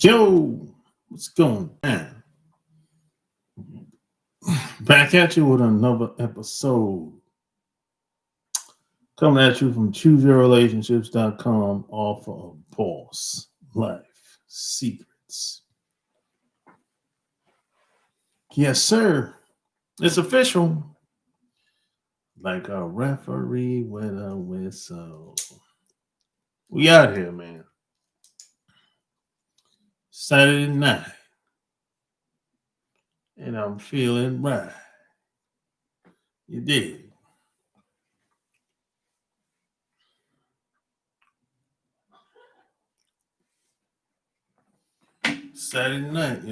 Yo, what's going on? Back at you with another episode. Coming at you from chooseyourrelationships.com, author of Boss Life Secrets. Yes, sir. It's official. Like a referee with a whistle. We out here, man. Saturday night. And I'm feeling right. You did. Saturday night,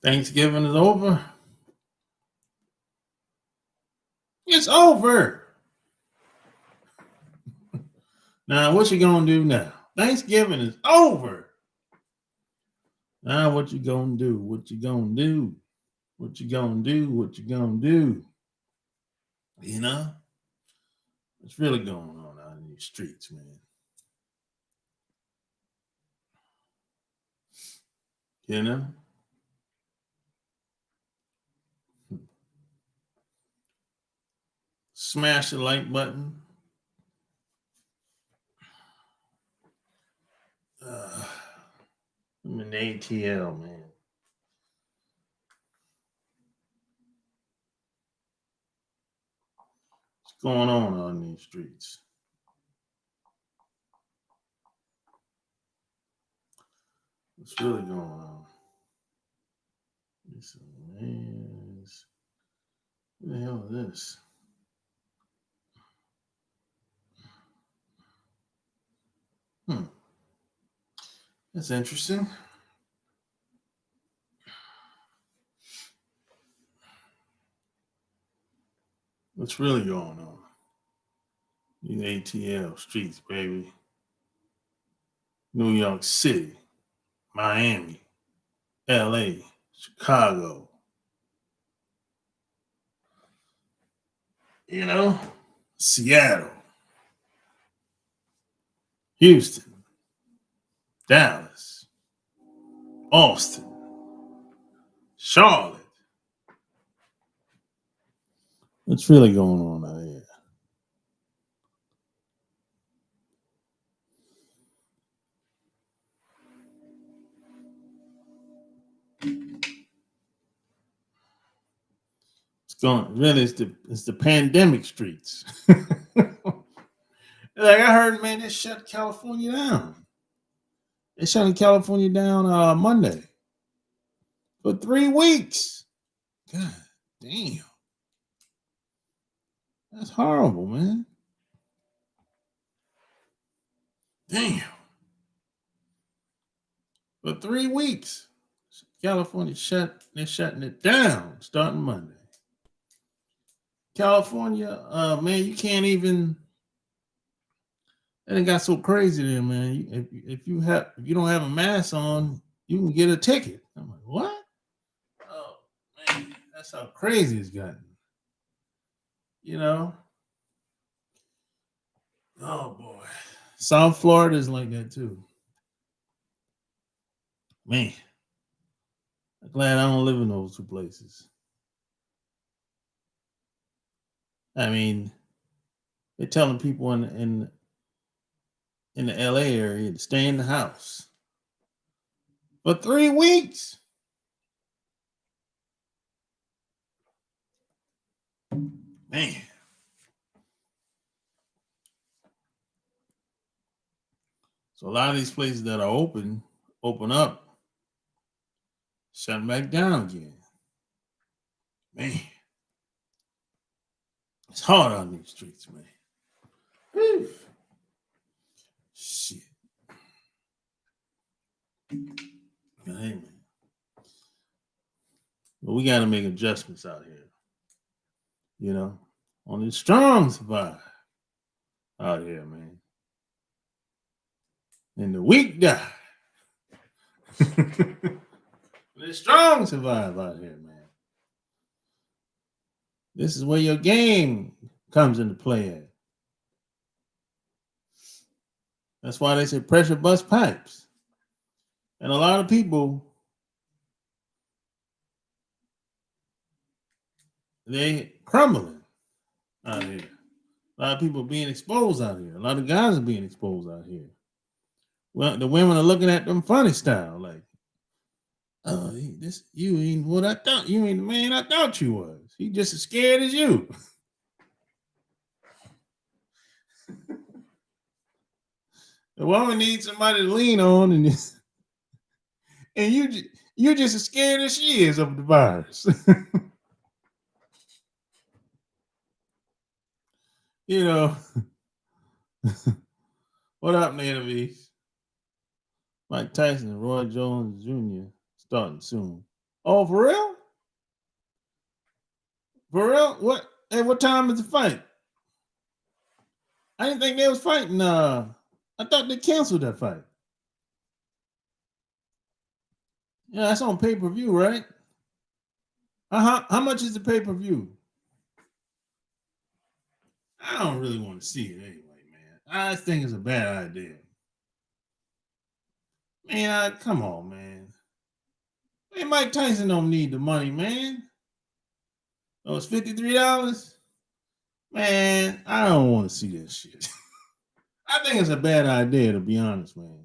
Thanksgiving is over. It's over. Now, what you gonna do now? Thanksgiving is over. Now, what you gonna do? What you gonna do? What you gonna do? What you gonna do? You know, what's really going on out in these streets, man? You know, smash the like button. I'm in the ATL, man. What's going on out in these streets? What's really going on? Listen, man, what the hell is this? That's interesting. What's really going on? In ATL streets, baby. New York City, Miami, LA, Chicago, Seattle, Houston, Dallas, Austin, Charlotte. What's really going on out here? It's the pandemic streets. Like I heard, man, they shut California down. They shut California down Monday for 3 weeks. God damn. That's horrible, man. Damn. For 3 weeks. California they're shutting it down starting Monday. California, man, you can't even. And it got so crazy there, man. If you don't have a mask on, you can get a ticket. I'm like, what? Oh man, that's how crazy it's gotten. You know? Oh boy. South Florida is like that too. Man, I'm glad I don't live in those two places. I mean, they're telling people in the LA area to stay in the house for 3 weeks. Man. So a lot of these places that are open up, shut back down again. Man. It's hard on these streets, man. Whew. Shit. Hey, man. But we got to make adjustments out here. Only strong survive out here, man. And the weak die. The strong survive out here, man. This is where your game comes into play at. That's why they say pressure bust pipes. And a lot of people, they crumbling out here. A lot of people being exposed out here. A lot of guys are being exposed out here. Well, the women are looking at them funny style, like, oh, this you ain't what I thought. You ain't the man I thought you was. He just as scared as you. The woman needs somebody to lean on, and you're just as scared as she is of the virus. You know, what up, Nativies? Mike Tyson and Roy Jones Jr. starting soon. Oh, for real? For real? What? Hey, what time is the fight? I didn't think they was fighting. I thought they canceled that fight. Yeah, that's on pay per view, right? How much is the pay per view? I don't really want to see it anyway, man. I think it's a bad idea. Man, come on, man. Man, Mike Tyson don't need the money, man. Oh, it's $53? Man, I don't want to see that shit. I think it's a bad idea, to be honest, man.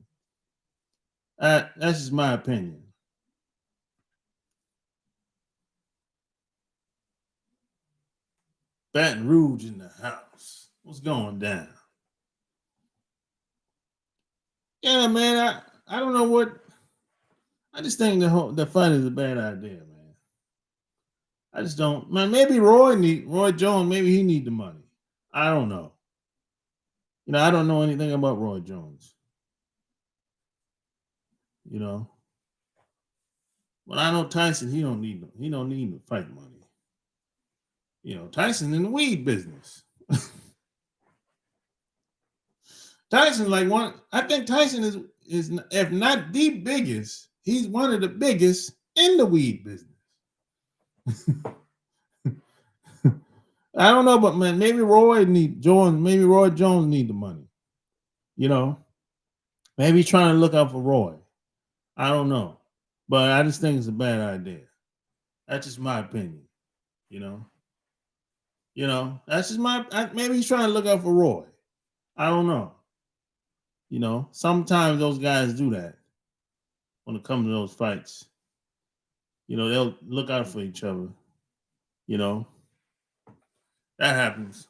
That's just my opinion. Baton Rouge in the house. What's going down? Yeah, man. I don't know what. I just think the fight is a bad idea, man. I just don't. Man, maybe Roy Jones. Maybe he need the money. I don't know. You know, I don't know anything about Roy Jones. You know, but I know Tyson. He don't need the fight money. You know, Tyson in the weed business. Tyson like one. I think Tyson is if not the biggest, he's one of the biggest in the weed business. I don't know, but man, maybe Roy Jones need the money. You know, maybe he's trying to look out for Roy. I don't know, but I just think it's a bad idea. That's just my opinion. You know, that's just maybe he's trying to look out for Roy. I don't know. You know, sometimes those guys do that when it comes to those fights. You know, they'll look out for each other. You know, that happens.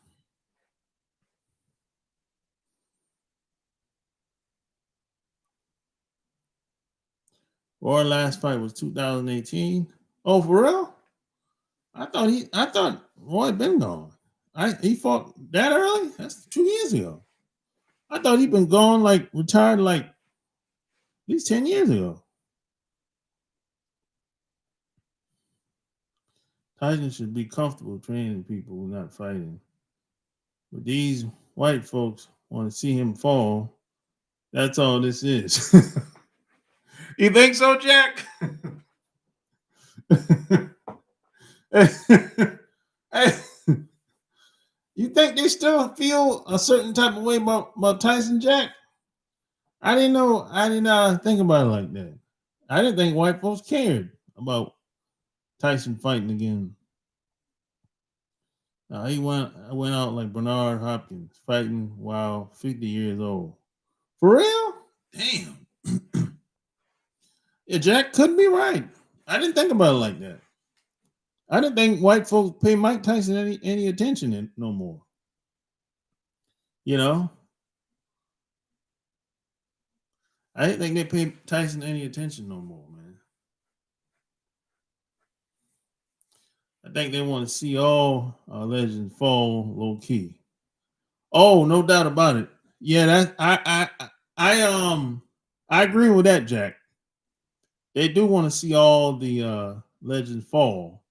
Roy last fight was 2018. Oh, for real? I thought Roy been gone. He fought that early? That's 2 years ago. I thought he'd been gone, like retired, like at least 10 years ago. Tyson should be comfortable training people who are not fighting. But these white folks want to see him fall. That's all this is. You think so, Jack? Hey, you think they still feel a certain type of way about Tyson, Jack? I didn't know. I didn't think about it like that. I didn't think white folks cared about Tyson fighting again. He went out like Bernard Hopkins, fighting while 50 years old. For real? Damn. Yeah, Jack could be right. I didn't think about it like that. I didn't think white folks pay Mike Tyson any attention no more. You know, I didn't think they pay Tyson any attention no more, man. I think they want to see all our legends fall low key. Oh, no doubt about it. Yeah, that I agree with that, Jack. They do want to see all the legends fall.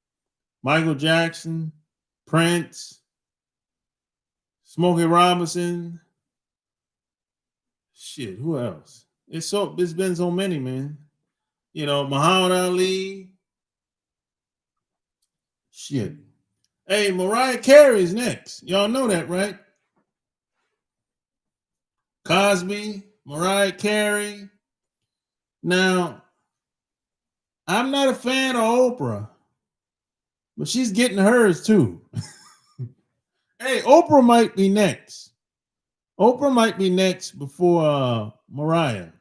Michael Jackson, Prince, Smokey Robinson. Shit, who else? It's been so many, man. You know, Muhammad Ali. Shit. Hey, Mariah Carey is next. Y'all know that, right? Cosby, Mariah Carey. Now, I'm not a fan of Oprah, but she's getting hers too. Hey, Oprah might be next. Oprah might be next before Mariah.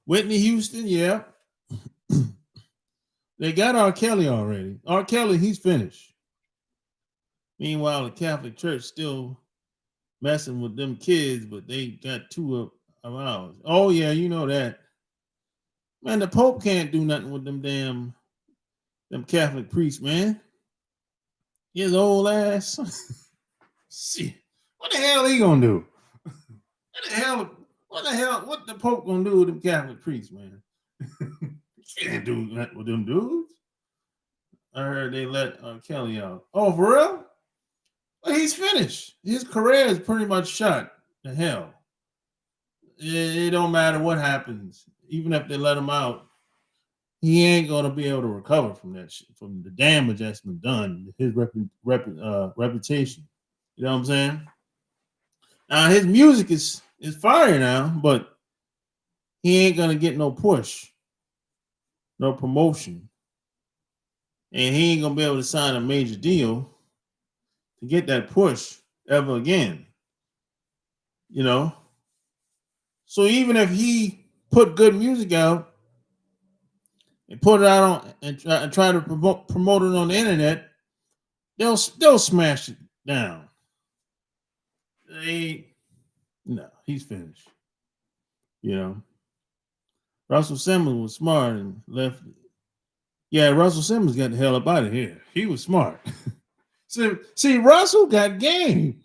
Whitney Houston, yeah. They got R. Kelly already. R. Kelly, he's finished. Meanwhile, the Catholic Church still messing with them kids, but they got two of ours. Oh, yeah, you know that. Man, the Pope can't do nothing with them Catholic priests, man. His old ass. Shit. What the hell he gonna do? What the Pope gonna do with them Catholic priests, man? He can't do nothing with them dudes. I heard they let Kelly out. Oh, for real? Well, he's finished. His career is pretty much shot to hell. It don't matter what happens. Even if they let him out, he ain't gonna be able to recover from that shit, from the damage that's been done. His reputation. You know what I'm saying? Now his music is fire now, but he ain't gonna get no push, no promotion, and he ain't gonna be able to sign a major deal to get that push ever again. You know, so even if he put good music out and put it out on and try to promote it on the internet, they'll smash it down. No, he's finished. You know, Russell Simmons was smart and left. Yeah, Russell Simmons got the hell up out of here. He was smart. See, Russell got game.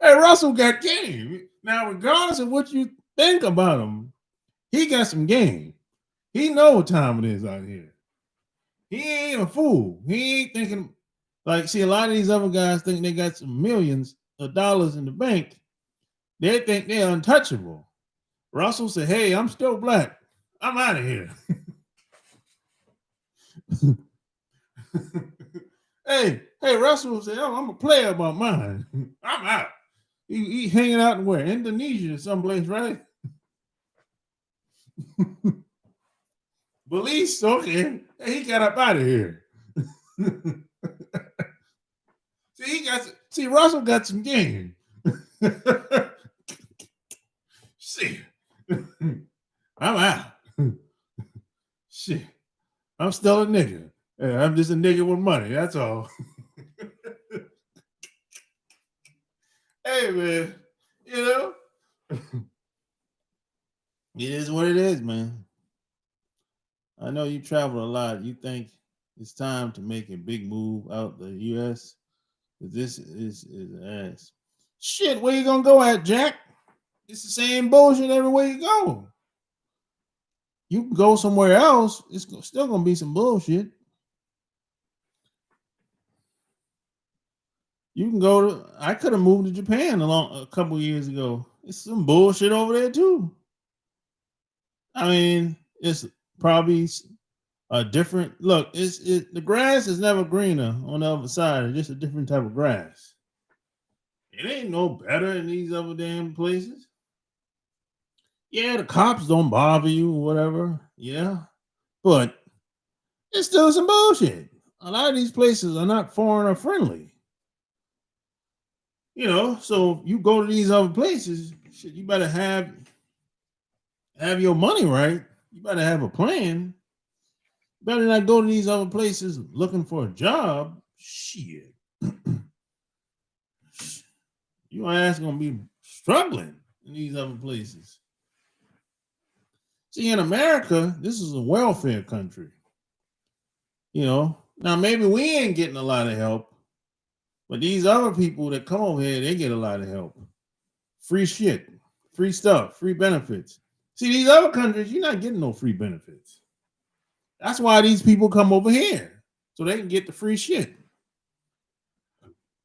Hey, Russell got game. Now, regardless of what you think about him, he got some game. He know what time it is out here. He ain't a fool. He ain't thinking like, see, a lot of these other guys think they got some millions of dollars in the bank. They think they're untouchable. Russell said, hey, I'm still black. I'm out of here. hey, Russell said, oh, I'm a player about mine. I'm out. He hanging out in where? Indonesia or someplace, right? Belize, okay. Hey, he got up out of here. See, Russell got some game. See, I'm out. Shit, I'm still a nigga. I'm just a nigga with money. That's all. Hey, man, you know, it is what it is, man. I know you travel a lot. You think it's time to make a big move out the U.S. This is ass. Shit, where you gonna go at, Jack? It's the same bullshit everywhere you go. You can go somewhere else. It's still gonna be some bullshit. You can go to. I could have moved to Japan a couple years ago. It's some bullshit over there too. I mean, it's probably a different look. The grass is never greener on the other side. It's just a different type of grass. It ain't no better in these other damn places. Yeah, the cops don't bother you or whatever. Yeah, but it's still some bullshit. A lot of these places are not foreigner friendly. You know, so you go to these other places, shit, you better have your money right. You better have a plan. You better not go to these other places looking for a job. Shit. Your ass gonna be struggling in these other places. See, in America, this is a welfare country. You know, now maybe we ain't getting a lot of help, but these other people that come over here, they get a lot of help. Free shit, free stuff, free benefits. See, these other countries, you're not getting no free benefits. That's why these people come over here, so they can get the free shit.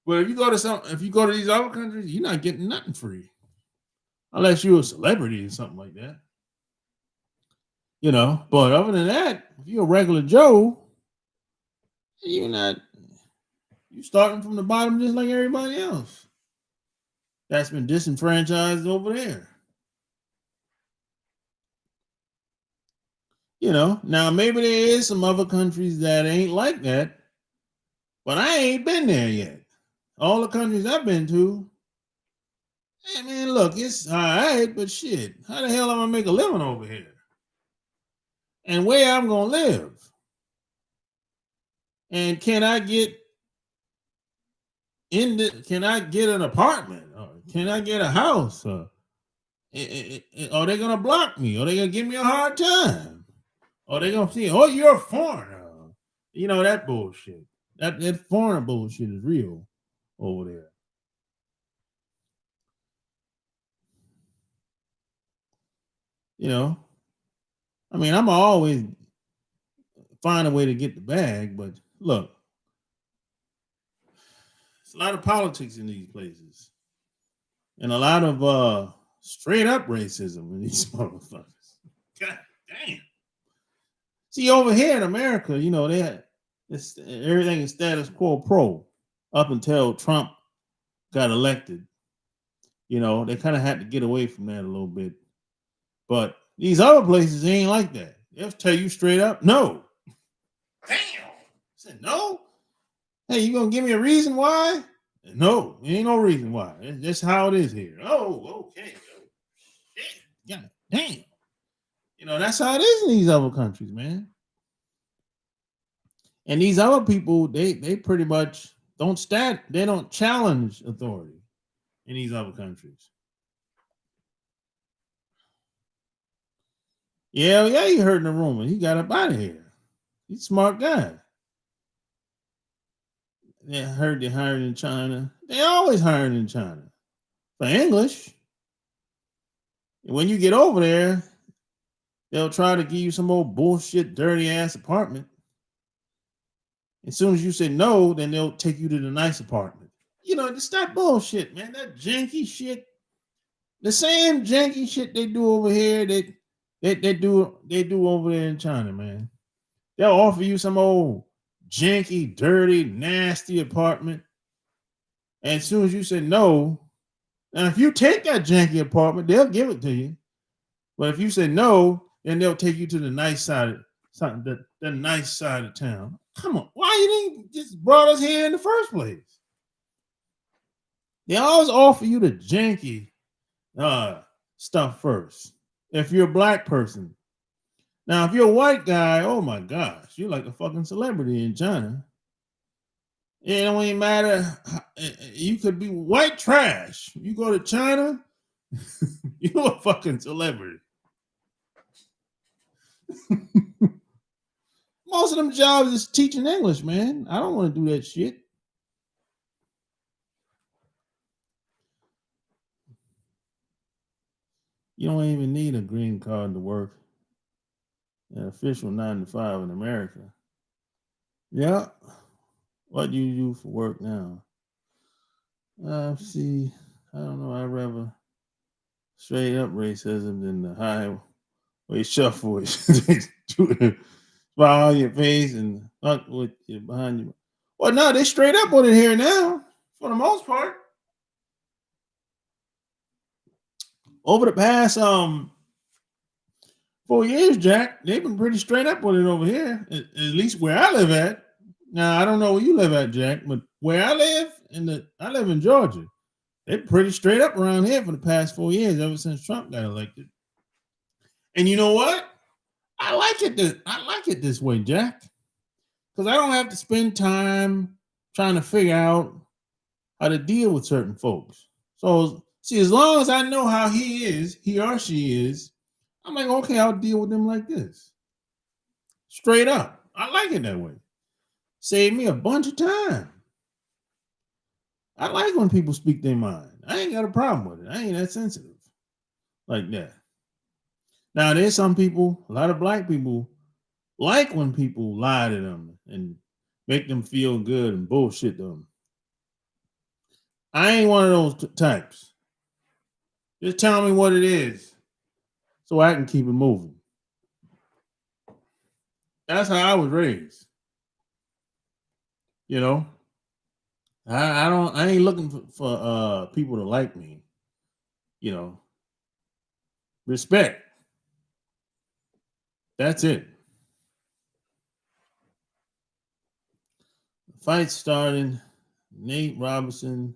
But if you go to these other countries, you're not getting nothing free. Unless you're a celebrity or something like that. You know, but other than that, if you're a regular Joe, You're not. You starting from the bottom just like everybody else that's been disenfranchised over there. Now maybe there is some other countries that ain't like that, but I ain't been there yet. All the countries I've been to, hey man, look, it's all right, but shit, how the hell am I gonna make a living over here? And where I'm gonna live? And can I get an apartment? Or can I get a house? Are they gonna block me? Are they gonna give me a hard time? Are they gonna see, oh, you're a foreigner? That bullshit. That foreign bullshit is real over there. You know, I mean, I'm always find a way to get the bag, but look, it's a lot of politics in these places, and a lot of straight up racism in these motherfuckers. God damn. See, over here in America, they had everything is status quo pro up until Trump got elected. They kind of had to get away from that a little bit. But these other places ain't like that. They'll tell you straight up, no. Damn. I said, no? Hey, you gonna give me a reason why? No, ain't no reason why. It's just how it is here. Oh, okay. Oh, shit. God damn. That's how it is in these other countries, man. And these other people, they pretty much they don't challenge authority in these other countries. Yeah, he heard the rumor. He got up out of here. He's a smart guy. They heard they hired in China. They always hiring in China for English. And when you get over there, they'll try to give you some old bullshit, dirty ass apartment. As soon as you say no, then they'll take you to the nice apartment. Just that bullshit, man. That janky shit. The same janky shit they do over here, they do over there in China, man. They'll offer you some old janky, dirty, nasty apartment. And as soon as you say no, and if you take that janky apartment, they'll give it to you. But if you say no, then they'll take you to the nice side of the nice side of town. Come on, why you didn't just brought us here in the first place? They always offer you the janky stuff first. If you're a black person. Now, if you're a white guy, oh my gosh, you're like a fucking celebrity in China. It don't even matter. You could be white trash. You go to China, you're a fucking celebrity. Most of them jobs is teaching English, man. I don't want to do that shit. You don't even need a green card to work an official 9 to 5 in America. Yeah. What do you do for work now? See, I don't know. I'd rather straight up racism than the highway shuffle. Smile your face and hunt with you behind you. Well, no, they straight up on it here now, for the most part. Over the past 4 years, Jack, they've been pretty straight up on it over here. At least where I live at. Now I don't know where you live at, Jack, but where I live I live in Georgia. They're pretty straight up around here for the past 4 years, ever since Trump got elected. And you know what? I like it this way, Jack, because I don't have to spend time trying to figure out how to deal with certain folks. So see, as long as I know how he or she is, I'm like, okay, I'll deal with them like this. Straight up. I like it that way. Save me a bunch of time. I like when people speak their mind. I ain't got a problem with it. I ain't that sensitive like that. Now, there's some people, a lot of black people, like when people lie to them and make them feel good and bullshit them. I ain't one of those types. Just tell me what it is so I can keep it moving. That's how I was raised. You know, I ain't looking for people to like me. You know, respect. That's it. Fight starting. Nate Robinson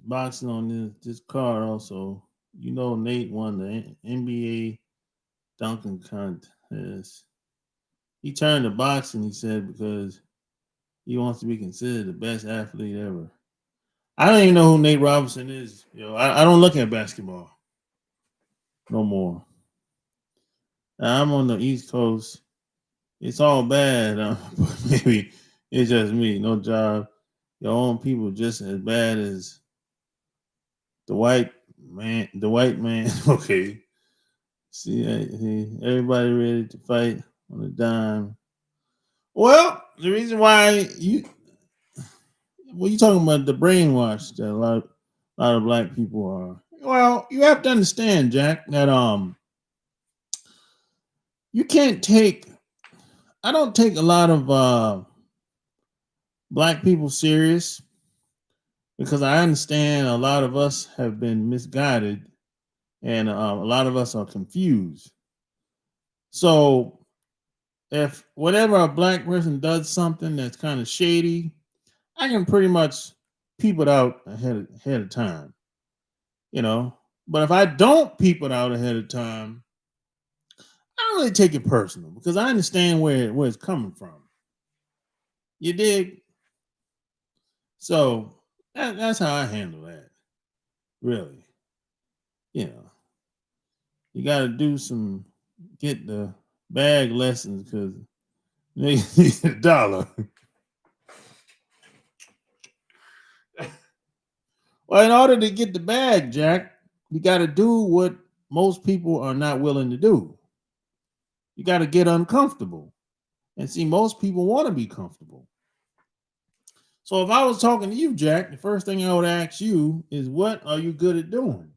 boxing on this card also. You know, Nate won the NBA dunking contest. He turned to boxing, he said, because he wants to be considered the best athlete ever. I don't even know who Nate Robinson is. I don't look at basketball no more. I'm on the East Coast. It's all bad. But maybe it's just me. No job. Your own people just as bad as the white man. The white man. Okay. See, everybody ready to fight on a dime. Well, the reason why you talking about the brainwash that a lot of black people are. Well, you have to understand, Jack, that you can't take. I don't take a lot of black people serious because I understand a lot of us have been misguided and a lot of us are confused. So if whatever a black person does something that's kind of shady, I can pretty much peep it out ahead of time, you know. But if I don't peep it out ahead of time, I don't really take it personal because I understand where it's coming from. You dig? So that's how I handle that. Really, you know, you got to do some get the bag lessons because they need a dollar. Well, in order to get the bag, Jack, you got to do what most people are not willing to do. You got to get uncomfortable. And see, most people want to be comfortable. So if I was talking to you, Jack, the first thing I would ask you is what are you good at doing?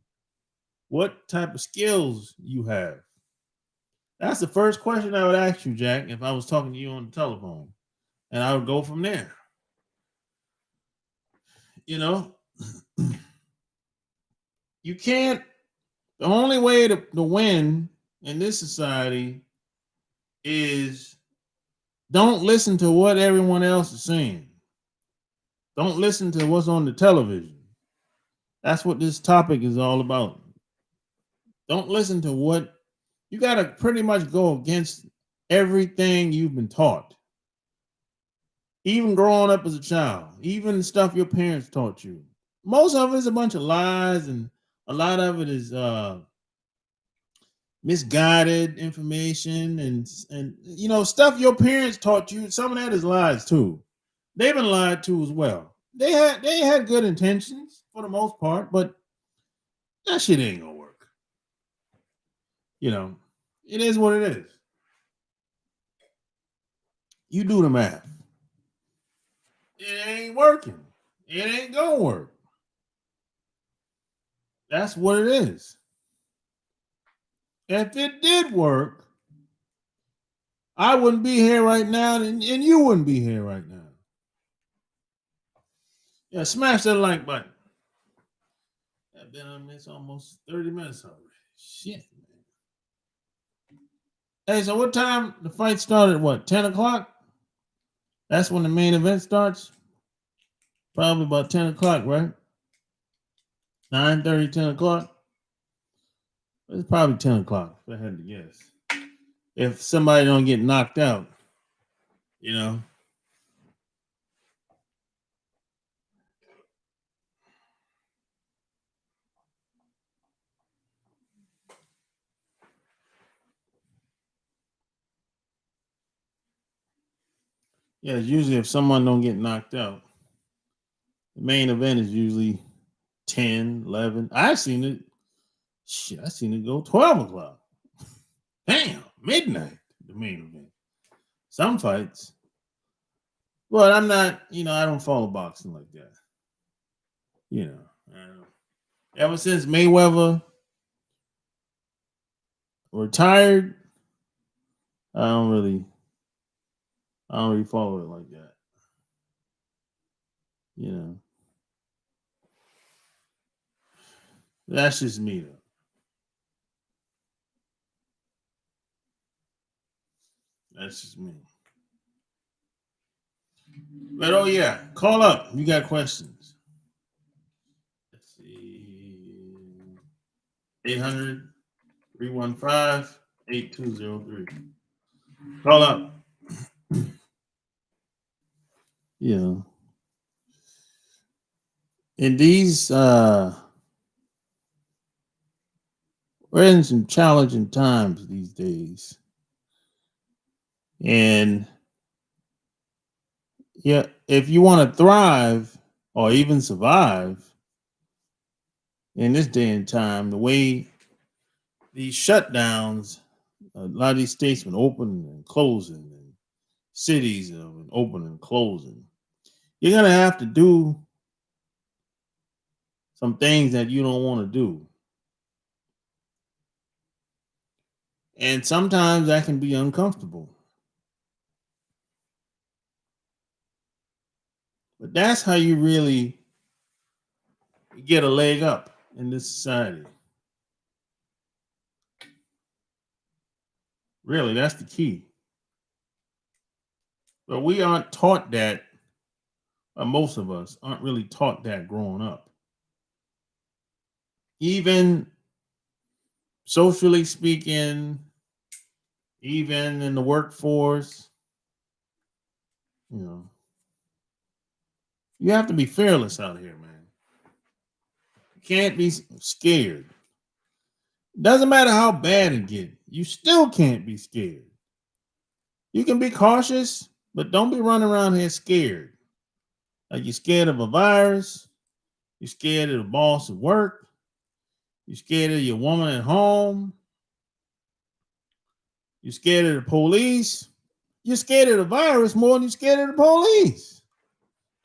What type of skills you have? That's the first question I would ask you, Jack, if I was talking to you on the telephone. And I would go from there. You know, you can't, the only way to win in this society is don't listen to what everyone else is saying. Don't listen to what's on the television. That's what this topic is all about. Don't listen to what you got to pretty much go against everything you've been taught, even growing up as a child, even the stuff your parents taught you. Most of it is a bunch of lies, and a lot of it is misguided information, and stuff your parents taught you. Some of that is lies too. They've been lied to as well. They had good intentions for the most part, but that shit ain't gonna work. You know, it is what it is. You do the math. It ain't working. It ain't gonna work. That's what it is. If it did work, I wouldn't be here right now, and you wouldn't be here right now. Yeah, smash that like button. I've been on this almost 30 minutes already. Shit, man. Hey, so what time the fight started? What, 10 o'clock? That's when the main event starts? Probably about 10 o'clock, right? 9:30, 10 o'clock? It's probably 10 o'clock, if I had to guess. If somebody don't get knocked out, you know. Yeah, it's usually if someone don't get knocked out. The main event is usually 10, 11. I seen it. Shit, I seen it go 12 o'clock. Damn, midnight, the main event. Some fights. But I'm not, I don't follow boxing like that. You know, ever since Mayweather retired, I don't really follow it like that. You know, that's just me though. That's just me. But oh yeah, call up. You got questions. Let's see. 800 315 8203. Call up. You know. In these we're in some challenging times these days. And yeah, if you want to thrive or even survive in this day and time, the way these shutdowns, a lot of these states been opening and closing, and cities have been opening and closing. You're gonna have to do some things that you don't want to do, and sometimes that can be uncomfortable. But that's how you really get a leg up in this society. Really, that's the key. But we aren't taught that, or most of us aren't really taught that growing up. Even socially speaking, even in the workforce, you know, you have to be fearless out here, man. You can't be scared. Doesn't matter how bad it gets, you still can't be scared. You can be cautious, but don't be running around here scared. Like you're scared of a virus, you're scared of the boss at work, you're scared of your woman at home, you're scared of the police, you're scared of the virus more than you're scared of the police.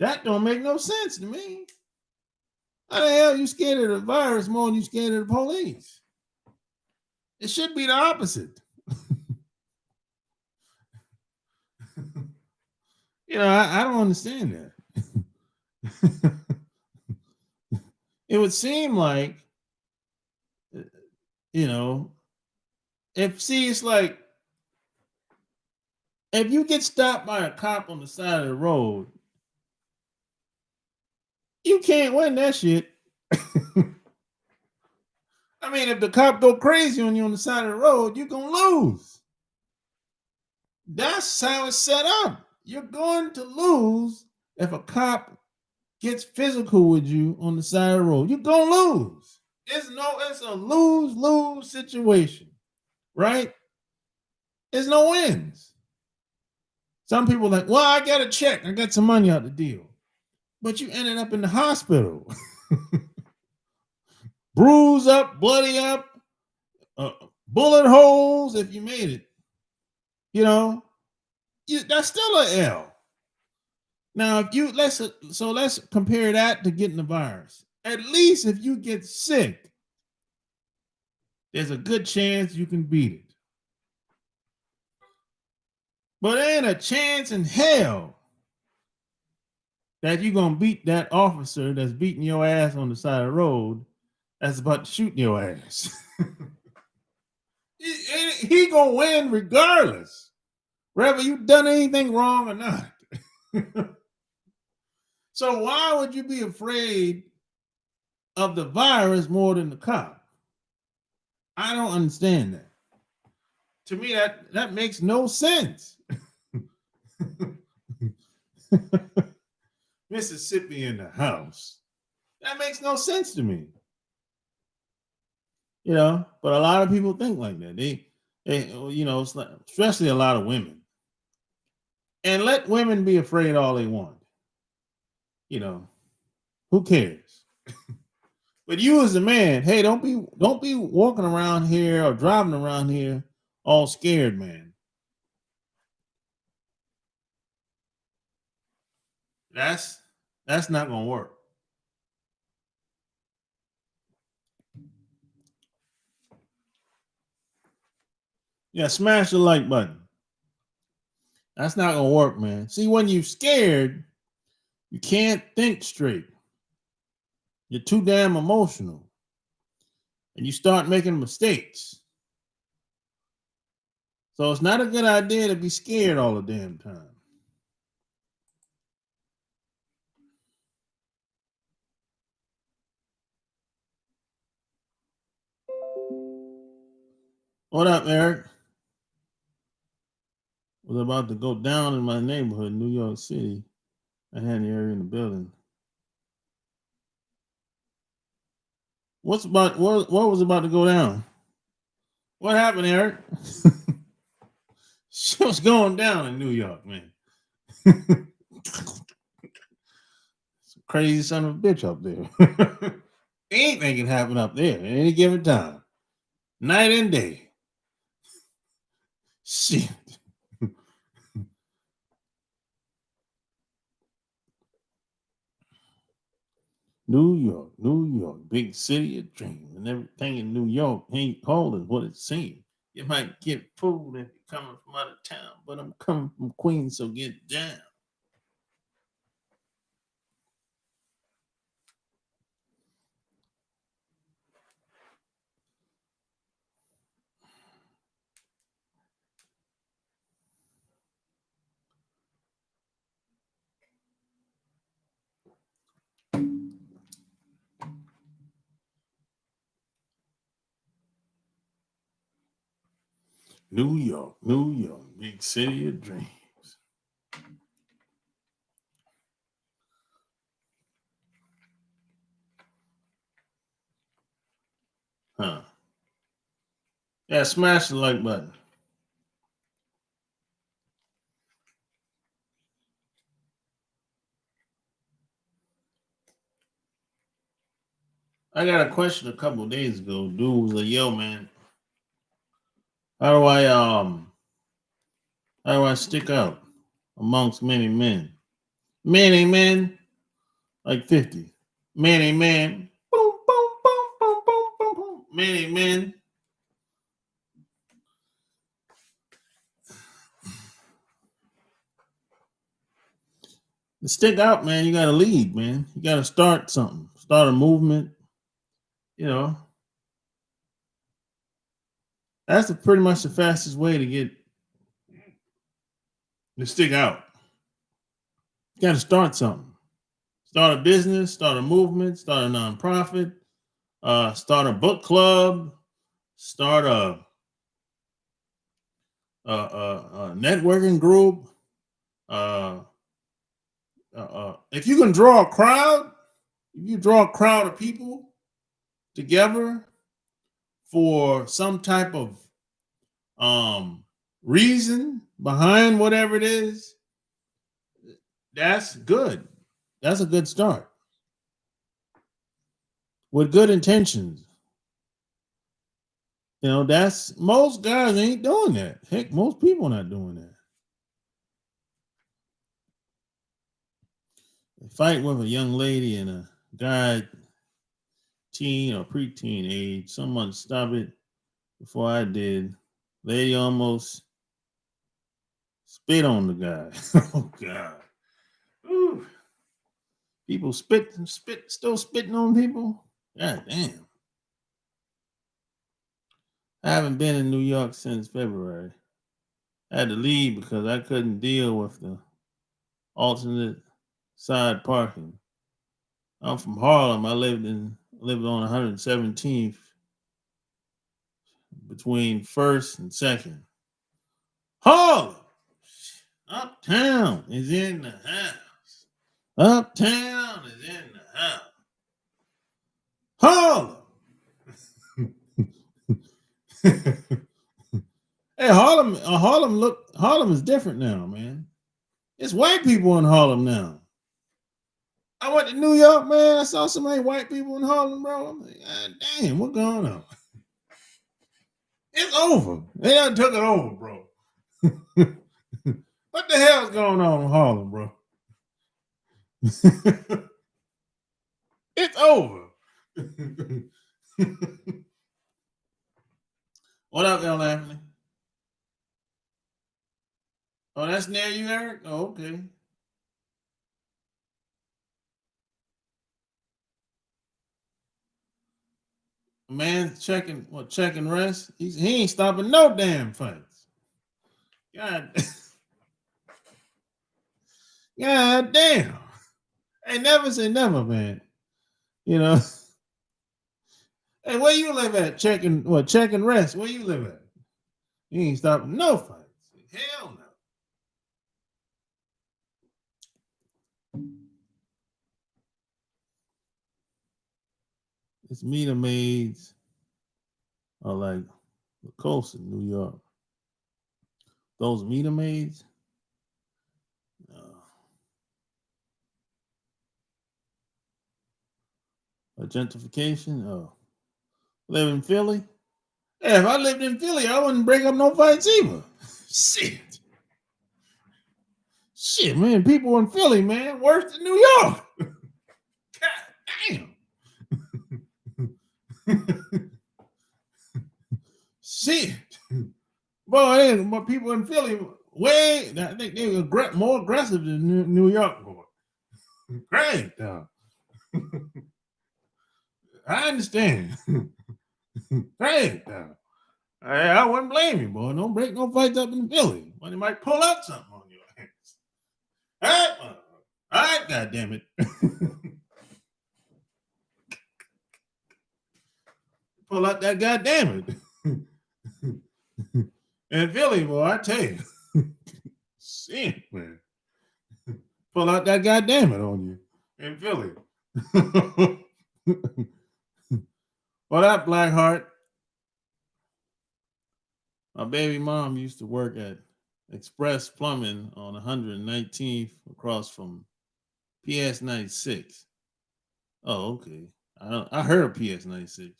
That don't make no sense to me. How the hell you scared of the virus more than you scared of the police? It should be the opposite. I don't understand that. It would seem like, uh, you know, it's like if you get stopped by a cop on the side of the road, you can't win that shit. I mean, if the cop go crazy on you on the side of the road, you're gonna lose. That's how it's set up. You're going to lose if a cop gets physical with you on the side of the road. You're gonna lose. It's a lose-lose situation, right? There's no wins. Some people are like, well, I got a check. I got some money out the deal. But you ended up in the hospital. Bruise up, bloody up, uh, bullet holes if you made it. You know, that's still an L. Now, if you let's compare that to getting the virus. At least if you get sick, there's a good chance you can beat it. But there ain't a chance in hell that you're gonna beat that officer that's beating your ass on the side of the road that's about to shoot your ass. he gonna win regardless, whether you done anything wrong or not. So why would you be afraid of the virus more than the cop? I don't understand that. To me, that makes no sense. Mississippi in the house. That makes no sense to me. But a lot of people think like that. It's like, especially a lot of women. And let women be afraid all they want. You know, who cares? But you as a man, hey, don't be walking around here or driving around here all scared, man. That's not gonna work. Yeah, smash the like button. That's not gonna work, man. See, when you're scared, You can't think straight. You're too damn emotional. And you start making mistakes. So it's not a good idea to be scared all the damn time. What up, Eric? Was about to go down in my neighborhood, New York City. I had the area in the building. What was about to go down? What happened, Eric? What's going down in New York, man? Crazy son of a bitch up there. Anything can happen up there at any given time, night and day. Shit. New York, big city of dreams, and everything in New York ain't holding what it seems. You might get food if you're coming from out of town, but I'm coming from Queens, so get down. New York, big city of dreams. Huh. Yeah, smash the like button. I got a question a couple of days ago. Dude was like, yo, man, how do I how do I stick out amongst many men? Many men, like 50. Many men. Boom, boom, boom, boom, boom, boom, boom. Many men. To stick out, man, you gotta lead, man. You gotta start something. Start a movement, you know. That's pretty much the fastest way to stick out. You gotta start something. Start a business, start a movement, start a nonprofit, start a book club, start a networking group. Uh, if you can draw a crowd, if you draw a crowd of people together for some type of reason behind whatever it is, that's good. That's a good start with good intentions. You know, that's most guys ain't doing that. Heck, most people not doing that. They fight with a young lady and a guy, teen or preteen age. Someone stop it before I did. Lady almost spit on the guy. Oh God. Ooh. People still spitting on people. God damn. I haven't been in New York since February. I had to leave because I couldn't deal with the alternate side parking. I'm from Harlem. I lived on 117th between First and Second. Harlem, uptown is in the house. Uptown is in the house. Harlem. Hey, Harlem is different now, man. It's white people in Harlem now. I went to New York, man. I saw so many white people in Harlem, bro. I'm like, God damn, what going on? It's over. They done took it over, bro. What the hell's going on in Harlem, bro? It's over. What up, y'all laughing? Oh, that's near you, Eric? Oh, okay. A man's checking rest. He ain't stopping no damn fights. God, God damn. Hey, never say never, man. You know. Hey, where you live at? Checking rest. Where you live at? You ain't stopping no fights. Hell no. It's meter maids are like the coast in New York. Those meter maids, a gentrification. Oh, live in Philly. Yeah, if I lived in Philly, I wouldn't break up no fights either. Shit. Shit, man. People in Philly, man, worse than New York. God damn. Shit. Boy, my people in Philly, I think they were more aggressive than New York, boy. Great. I understand. Great. I wouldn't blame you, boy. Don't break no fights up in Philly. But they might pull out something on your hands. All right, God damn it. Pull out that goddamn it. In Philly, boy, I tell you. Shit, man. Pull out that goddamn it on you in Philly. Well, that Blackheart. My baby mom used to work at Express Plumbing on 119th across from PS 96. Oh, okay. I heard of PS 96.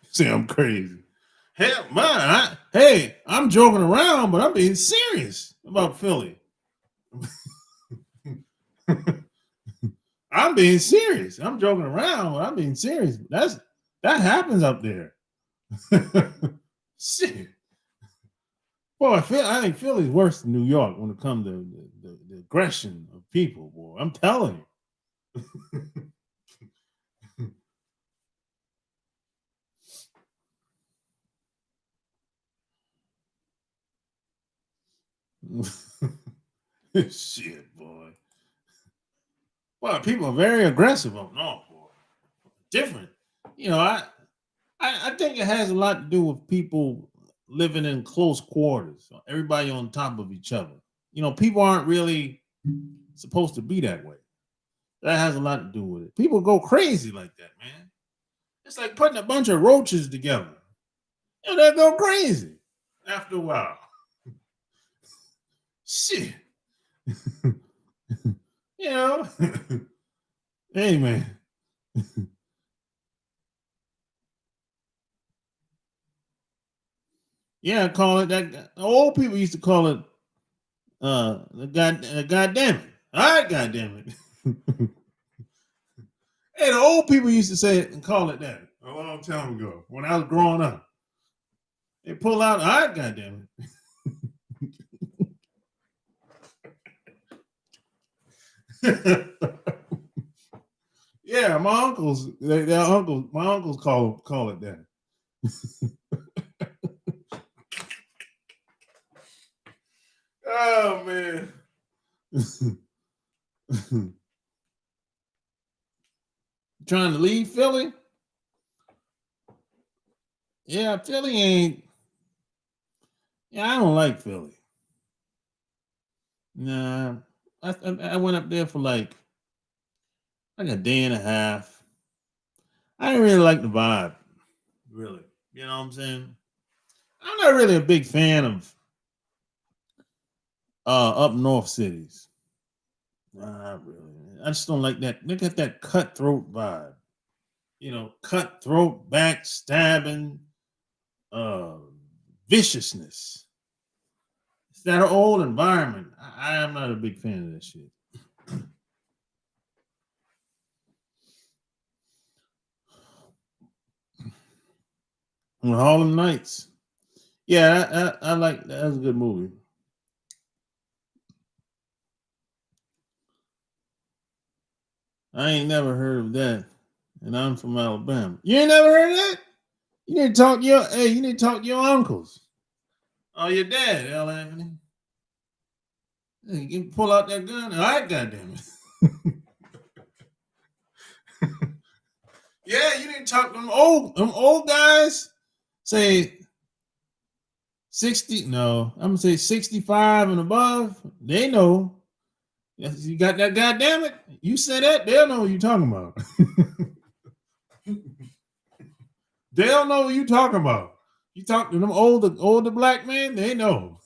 See, I'm crazy. Hell, hey, I'm joking around, but I'm being serious about Philly. I'm being serious. I'm joking around, but I'm being serious. That happens up there. Shit. Boy, I think Philly's worse than New York when it comes to the aggression of people, boy. I'm telling you. Shit, boy. Well, people are very aggressive up north, boy. Different. You know, I think it has a lot to do with people living in close quarters. Everybody on top of each other. You know, people aren't really supposed to be that way. That has a lot to do with it. People go crazy like that, man. It's like putting a bunch of roaches together. You know, they go crazy after a while. Shit. You know? Hey, man. Yeah, call it that. Old people used to call it God damn it. All right, God damn it. Hey, the old people used to say it and call it that a long time ago when I was growing up. They pull out, all right, God damn it. Yeah, my uncles, my uncles call it that. Oh man. Trying to leave Philly? Yeah, Philly ain't. Yeah, I don't like Philly. Nah, I went up there for like a day and a half. I didn't really like the vibe, really. You know what I'm saying? I'm not really a big fan of up north cities. Not really. I just don't like that. Look at that cutthroat vibe. You know, cutthroat, backstabbing, uh, viciousness. It's that old environment. I am not a big fan of that shit. Harlem Nights. Yeah, I like that. That's a good movie. I ain't never heard of that. And I'm from Alabama. You ain't never heard of that? You need to talk to your you need to talk to your uncles. Oh, your dad, L. Anthony. Hey, you can pull out that gun. All right, goddamn it. Yeah, you need to talk to them old guys. Say 60. No, I'm gonna say 65 and above. They know. Yes, you got that, goddamn it. You say that, they'll know what you're talking about. They'll know what you're talking about. You talk to them older black men, they know.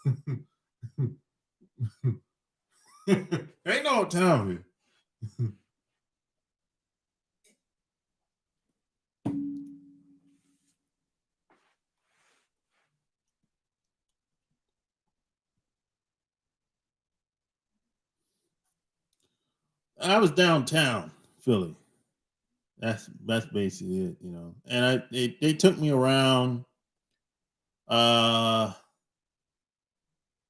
They know what time it is. I was downtown Philly. That's basically it, you know. And they took me around, uh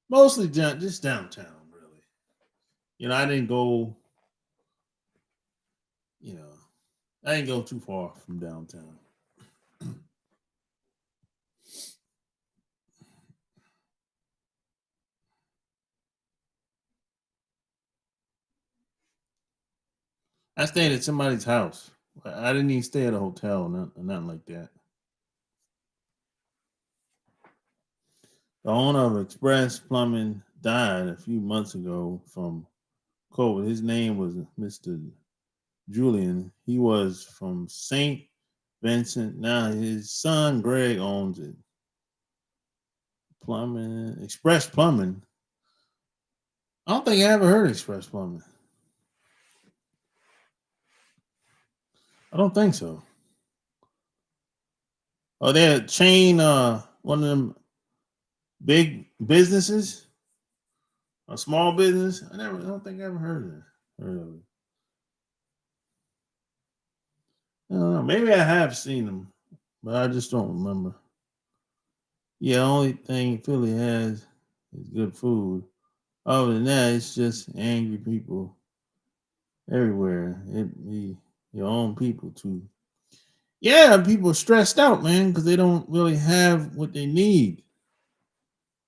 mostly just downtown, really. You know, I didn't go, you know, I didn't go too far from downtown. I stayed at somebody's house. I didn't even stay at a hotel, nothing like that. The owner of Express Plumbing died a few months ago from COVID. His name was Mr. Julian. He was from St. Vincent. Now his son Greg owns it. Plumbing, Express Plumbing. I don't think I ever heard of Express Plumbing. I don't think so. Oh, they're a chain, one of them big businesses, a small business. I don't think I ever heard of it. I don't know. Maybe I have seen them, but I just don't remember. Yeah, only thing Philly has is good food. Other than that, it's just angry people everywhere. It be your own people too. Yeah, people are stressed out, man, because they don't really have what they need.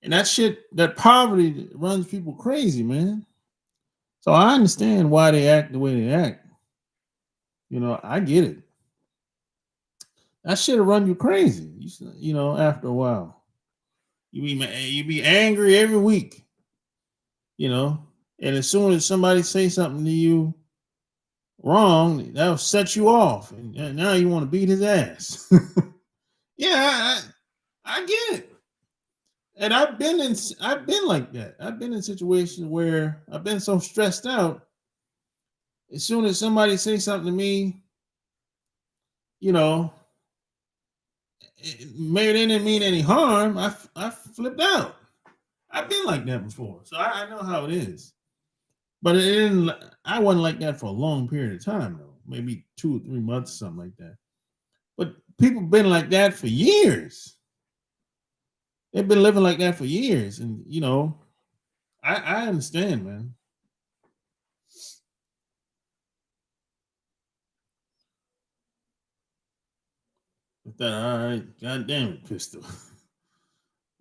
And that shit, that poverty runs people crazy, man. So I understand why they act the way they act. You know, I get it. That shit'll run you crazy. You know, after a while, you be angry every week. You know, and as soon as somebody say something to you wrong, that'll set you off, and now you want to beat his ass. Yeah, I get it. And I've been like that. I've been in situations where I've been so stressed out. As soon as somebody say something to me, you know, maybe they didn't mean any harm. I flipped out. I've been like that before, so I know how it is. But it didn't. I wasn't like that for a long period of time though. Maybe 2 or 3 months, something like that. But people been like that for years. They've been living like that for years, and you know, I understand, man. With that, all right, god damn it, pistol.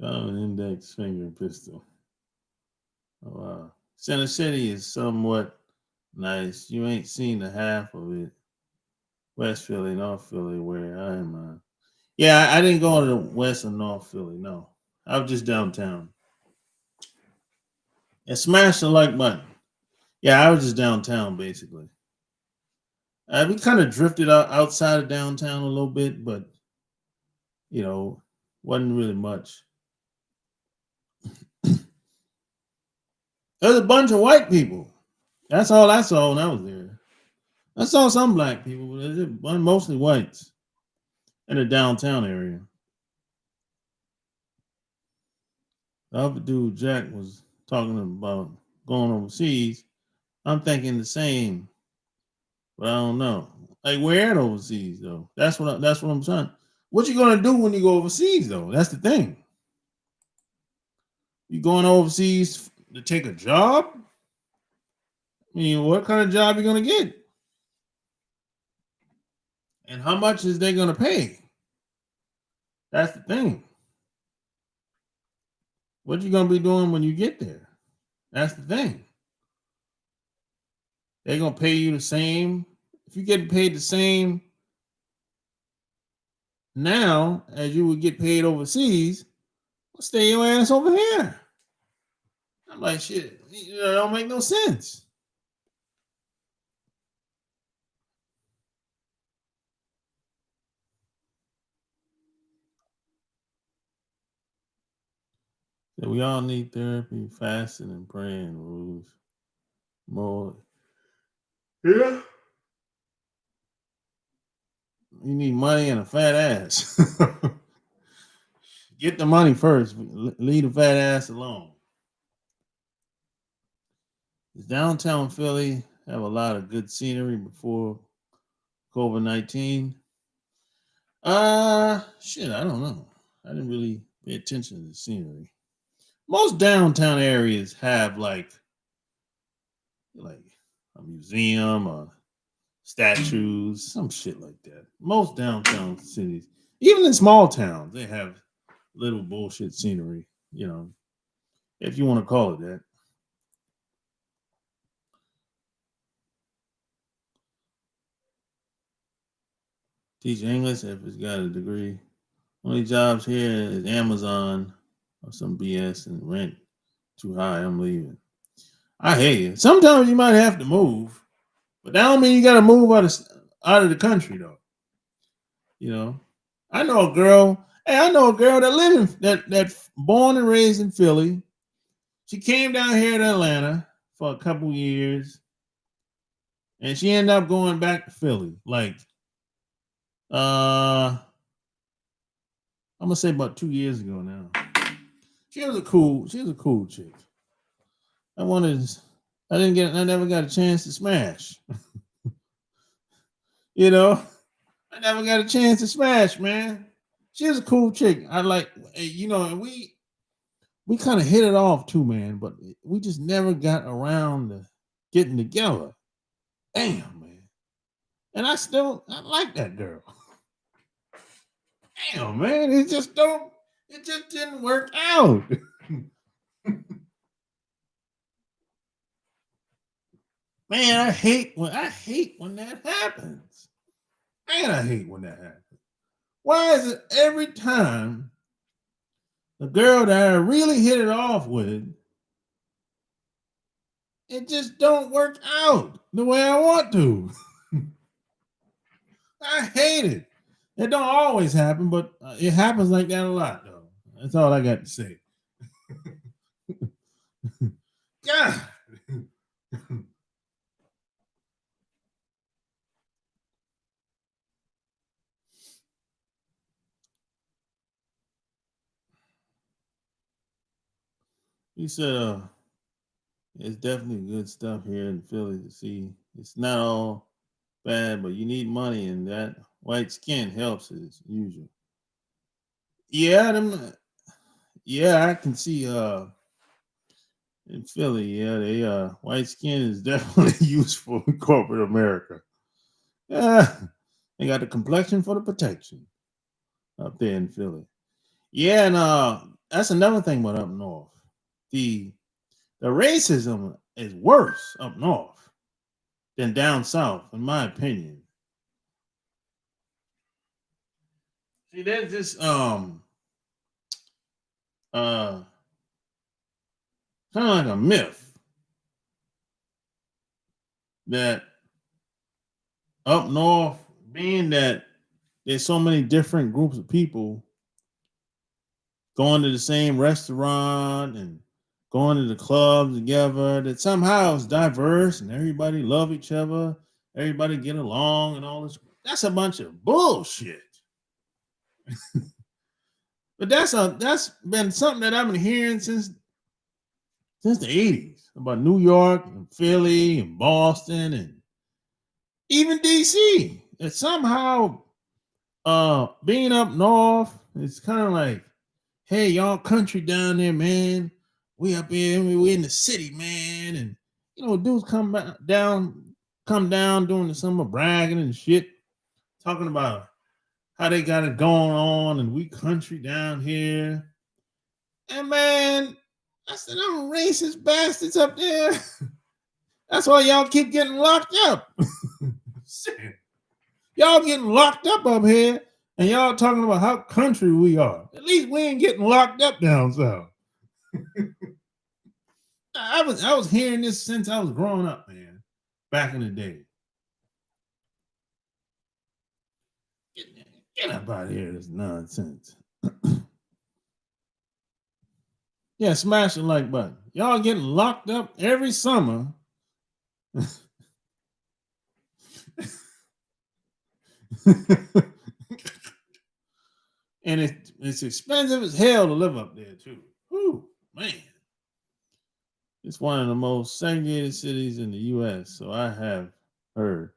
Oh, an index finger pistol. Oh, wow. Center City is somewhat nice. You ain't seen the half of it. West Philly, North Philly, where I am. Yeah, I didn't go to the West or North Philly. No, I was just downtown. And smash the like button. Yeah, I was just downtown basically. We kind of drifted outside of downtown a little bit, but you know, wasn't really much. There's a bunch of white people. That's all I saw when I was there. I saw some black people, but mostly whites in the downtown area. The other dude, Jack, was talking about going overseas. I'm thinking the same, but I don't know. Like, where at overseas though? That's what I'm saying. What you gonna do when you go overseas though? That's the thing. You going overseas to take a job? I mean, what kind of job you gonna get? And how much is they gonna pay? That's the thing. What you gonna be doing when you get there? That's the thing. They're gonna pay you the same. If you get paid the same now as you would get paid overseas, well, stay your ass over here. I'm like, shit, it don't make no sense. So we all need therapy, fasting, and praying rules. More. Yeah. You need money and a fat ass. Get the money first. Leave the fat ass alone. Does downtown Philly have a lot of good scenery before COVID-19? Shit, I don't know. I didn't really pay attention to the scenery. Most downtown areas have like a museum or statues, some shit like that. Most downtown cities, even in small towns, they have little bullshit scenery, if you want to call it that. Teach English if it's got a degree. Only jobs here is Amazon or some BS and rent too high. I'm leaving. I hate it. Sometimes you might have to move, but that don't mean you got to move out of the country though. You know, I know a girl. Hey, I know a girl that live in that born and raised in Philly. She came down here to Atlanta for a couple years, and she ended up going back to Philly. Like, I'm gonna say about 2 years ago now. She was a cool chick. I wanted, I never got a chance to smash. You know, I never got a chance to smash, man. She was a cool chick. I like, and we kind of hit it off too, man. But we just never got around to getting together. Damn, man. And I like that girl. Damn, man. It just didn't work out. Man, I hate when that happens. Man, I hate when that happens. Why is it every time the girl that I really hit it off with, it just don't work out the way I want to? I hate it. It don't always happen, but it happens like that a lot, though. That's all I got to say. God, he said, it's definitely good stuff here in Philly to see. It's not all bad, but you need money, and that white skin helps as usual. Yeah, yeah, I can see in Philly, yeah, they white skin is definitely useful in corporate America. Yeah, they got the complexion for the protection up there in Philly. Yeah, and that's another thing about up north. The the racism is worse up north than down south, in my opinion. See, there's this uh kind of like a myth that up north, being that there's so many different groups of people going to the same restaurant and going to the club together, that somehow it's diverse and everybody love each other, everybody get along and all this. That's a bunch of bullshit. But that's been something that I've been hearing since the 80s about New York and Philly and Boston and even DC. That somehow being up north, it's kind of like, hey, y'all country down there, man. We up here, we in the city, man. And dudes come down during the summer bragging and shit. talking about how they got it going on and we country down here. And man, I said, I'm racist bastards up there. That's why y'all keep getting locked up. Shit. Y'all getting locked up here, and y'all talking about how country we are. At least we ain't getting locked up down south. I was hearing this since I was growing up, man. Back in the day. Get up out of here, this nonsense. Yeah, smash the like button. Y'all getting locked up every summer. And it's expensive as hell to live up there too. Whew, man. It's one of the most segregated cities in the U.S. So I have heard.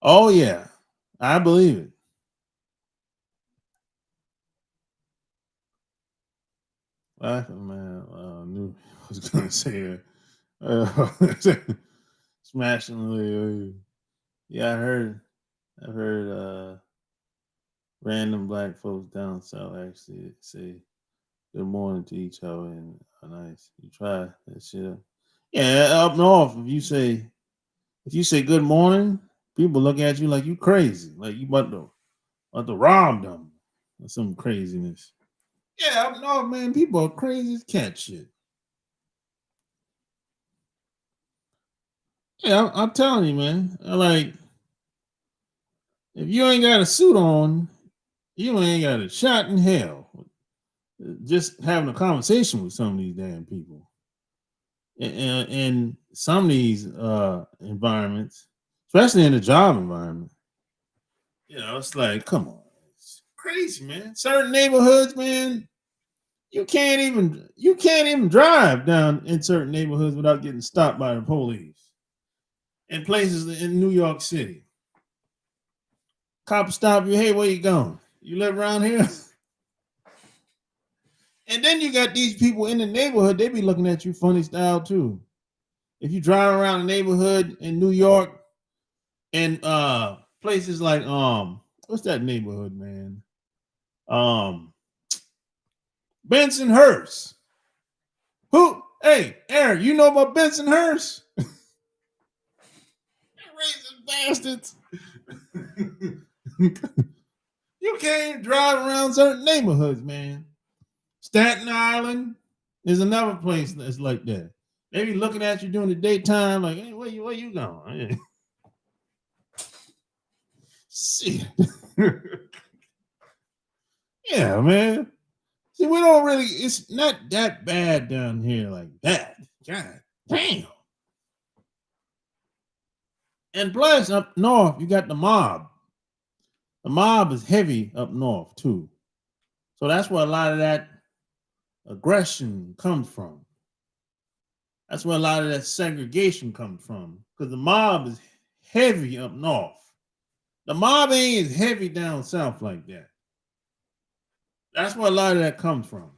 Oh yeah, I believe it. Laughing man, knew I was gonna say that. Smashingly, yeah, I've heard random black folks down south actually say good morning to each other and nice. You try that shit up. Yeah, up north, if you say good morning, people look at you like you crazy, like you about to rob them or some craziness. Yeah, up north, man, people are crazy as cat shit. Yeah, I'm telling you, man. Like, if you ain't got a suit on, you ain't got a shot in hell. Just having a conversation with some of these damn people. In some of these environments, especially in the job environment, it's like, come on, it's crazy, man. Certain neighborhoods, man, you can't even drive down in certain neighborhoods without getting stopped by the police. In places in New York City, cops stop you. Hey, where you going? You live around here? And then you got these people in the neighborhood. They be looking at you funny style too. If you drive around the neighborhood in New York and places like what's that neighborhood, man? Um Bensonhurst. Who? Hey, Aaron, you know about Bensonhurst? Racist bastards. You can't drive around certain neighborhoods, man. Staten Island is another place that's like that. They be looking at you during the daytime, like, hey, where you going? Shit. Yeah, man. See, we don't really, it's not that bad down here like that. God damn. And plus, up north, you got the mob. The mob is heavy up north, too. So that's where a lot of that aggression comes from. That's where a lot of that segregation comes from. Because the mob is heavy up north. The mob ain't as heavy down south like that. That's where a lot of that comes from.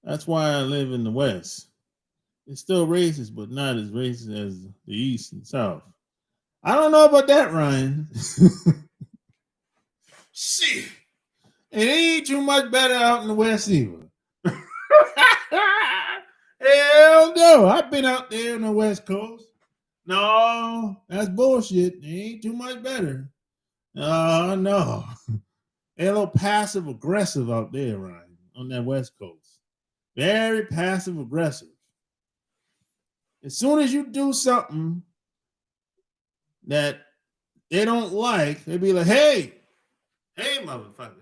That's why I live in the West. It's still racist, but not as racist as the East and South. I don't know about that, Ryan. Shit. It ain't too much better out in the West either. Hell no. I've been out there on the West Coast. No, that's bullshit. It ain't too much better. No. They're a little passive aggressive out there, Ryan, on that West Coast. Very passive aggressive. As soon as you do something that they don't like, they be like, hey, motherfucker.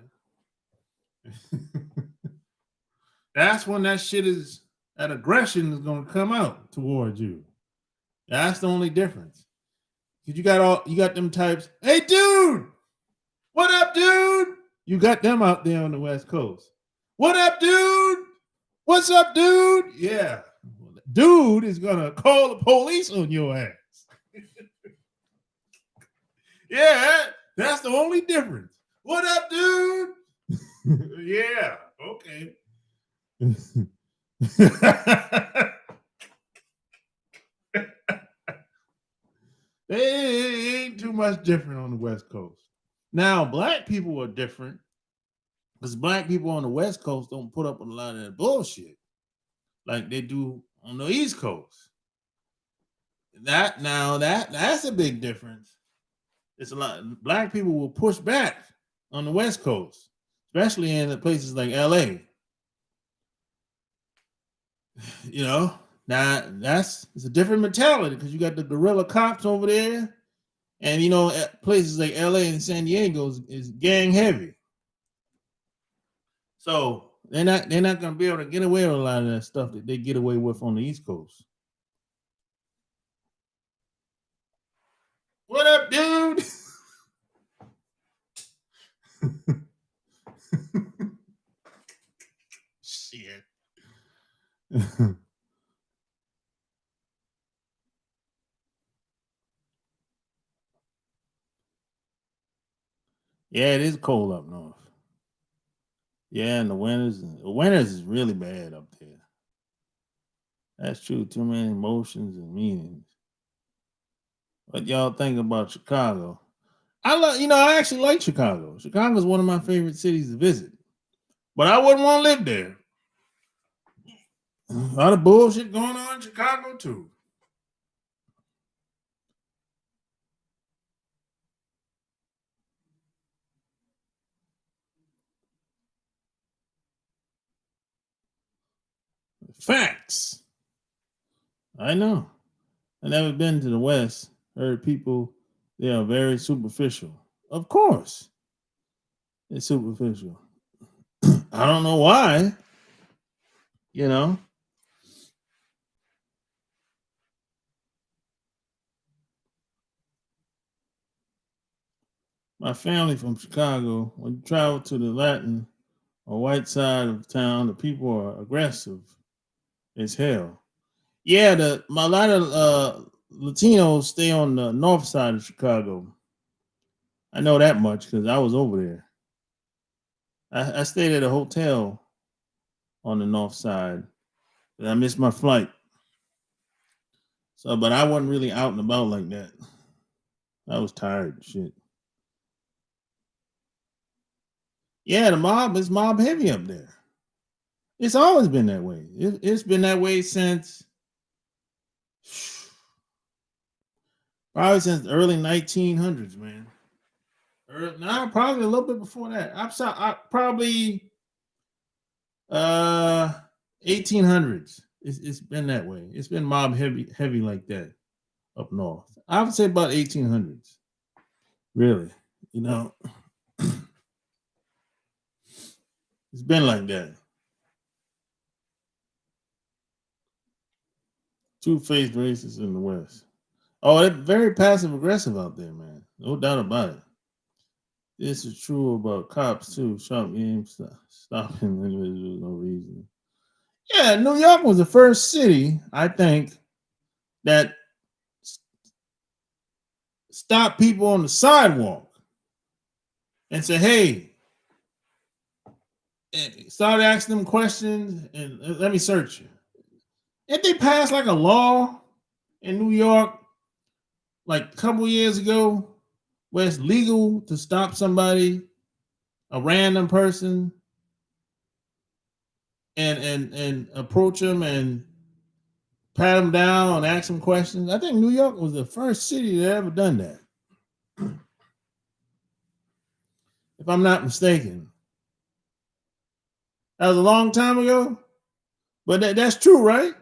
That's when that aggression is going to come out towards you. That's the only difference. Because you got them types, hey, dude, what up, dude? You got them out there on the West Coast. What up, dude? What's up, dude? Yeah. Dude is going to call the police on your ass. Yeah, that's the only difference. What up, dude? Yeah, okay. It ain't too much different on the West Coast. Now, black people are different because black people on the West Coast don't put up with a lot of that bullshit like they do on the East Coast. That's a big difference. It's a lot. Black people will push back on the West Coast, especially in the places like LA. You know, now it's a different mentality because you got the guerrilla cops over there, and places like LA and San Diego is gang heavy. So they're not gonna be able to get away with a lot of that stuff that they get away with on the East Coast. What up, dude? Shit. Yeah, it is cold up north. Yeah, and the winters is really bad up there. That's true. Too many emotions and meanings. What y'all think about Chicago? I actually like Chicago. Chicago is one of my favorite cities to visit, but I wouldn't want to live there. A lot of bullshit going on in Chicago too. Facts. I know. I never been to the West. Heard people they are very superficial. Of course, it's superficial. I don't know why. You know, my family from Chicago. When you travel to the Latin or white side of town, the people are aggressive as hell. Yeah, a lot of Latinos stay on the north side of Chicago. I know that much because I was over there. I stayed at a hotel on the north side. And I missed my flight. So, but I wasn't really out and about like that. I was tired. Shit. Yeah, the mob is mob heavy up there. It's always been that way. It's been that way since probably since the early 1900s, man. Nah, probably a little bit before that. Probably uh 1800s. It's been that way. It's been mob heavy like that up north. I would say about 1800s. Really, you know, it's been like that. Two-faced racists in the West. Oh, they're very passive aggressive out there, man. No doubt about it. This is true about cops too. Sharp game stopping individuals no reason. Yeah, New York was the first city I think that stopped people on the sidewalk and said, "Hey," and started asking them questions and let me search you. If they passed like a law in New York like a couple years ago where it's legal to stop somebody, a random person, and approach them and pat them down and ask them questions. I think New York was the first city that ever done that, if I'm not mistaken. That was a long time ago, but that's true, right?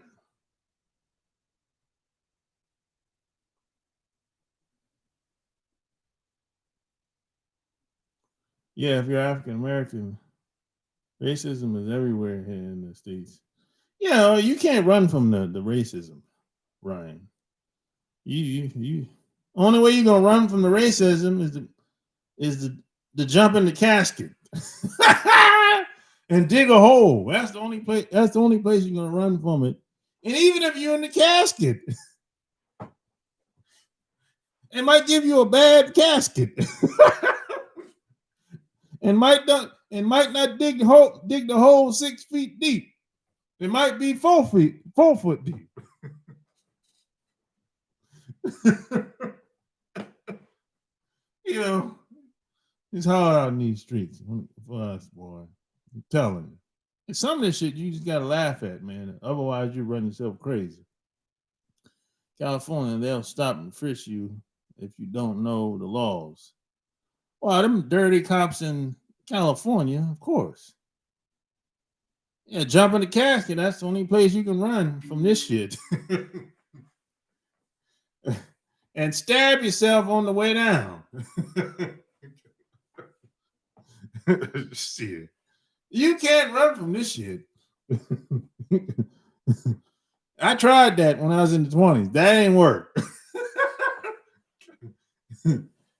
Yeah, if you're African American, racism is everywhere here in the States. Yeah, you can't run from the racism, Ryan. You only way you're gonna run from the racism is to jump in the casket and dig a hole. That's the only place you're gonna run from it. And even if you're in the casket, it might give you a bad casket. and might not dig the hole 6 feet deep. It might be 4 foot deep. You know, it's hard out in these streets for us, boy. I'm telling you. And some of this shit you just gotta laugh at, man. Otherwise, you run yourself crazy. California, they'll stop and frisk you if you don't know the laws. Well, them dirty cops in California, of course. Yeah, jump in the casket. That's the only place you can run from this shit. And stab yourself on the way down. Shit. You can't run from this shit. I tried that when I was in the 20s. That ain't work.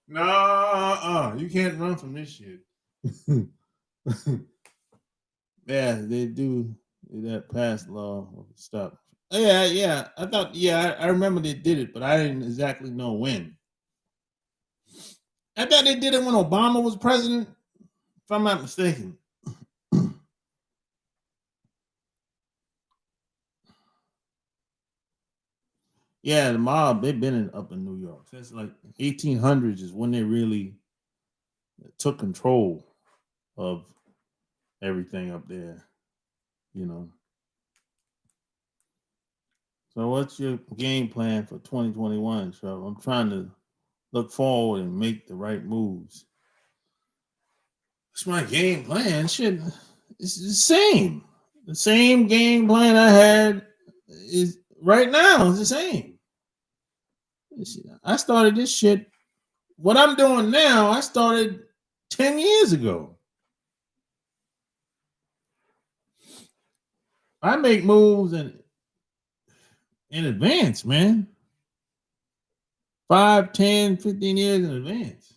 No, you can't run from this shit. Yeah, they do that past law of stop. Yeah. I thought, I remember they did it, but I didn't exactly know when. I thought they did it when Obama was president, if I'm not mistaken. Yeah, the mob, they've been up in New York. Since like 1800s is when they really took control of everything up there, you know. So what's your game plan for 2021, Trevor? I'm trying to look forward and make the right moves. It's my game plan. Shit, it's the same. The same game plan I had is right now. It's the same. I started this shit. What I'm doing now, I started 10 years ago. I make moves in advance, man. 5, 10, 15 years in advance.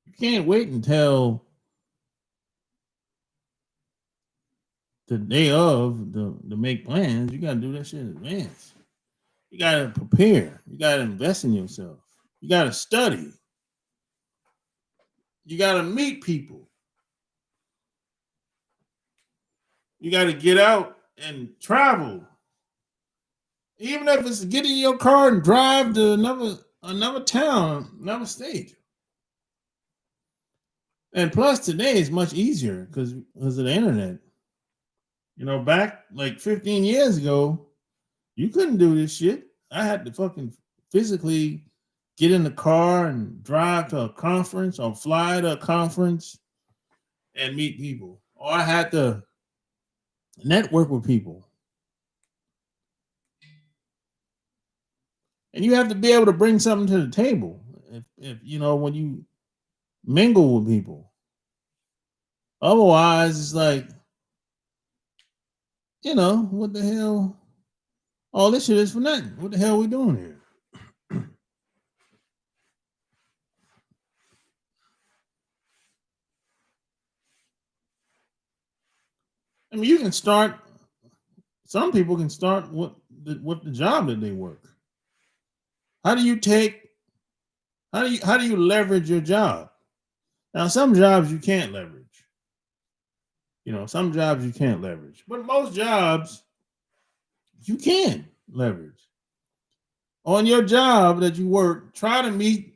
You can't wait until the day of to make plans. You gotta do that shit in advance. You gotta prepare. You gotta invest in yourself. You gotta study. You gotta meet people. You gotta get out and travel. Even if it's get in your car and drive to another town, another state. And plus today is much easier because of the internet. You know, back like 15 years ago, you couldn't do this shit. I had to fucking physically get in the car and drive to a conference or fly to a conference and meet people. Or I had to network with people. And you have to be able to bring something to the table if you know when you mingle with people. Otherwise, it's like, you know, what the hell? All this shit is for nothing. What the hell are we doing here? I mean, you can start. Some people can start with the job that they work. How do you take? How do you leverage your job? Now, some jobs you can't leverage. You know, some jobs you can't leverage, but most jobs you can leverage. On your job that you work, try to meet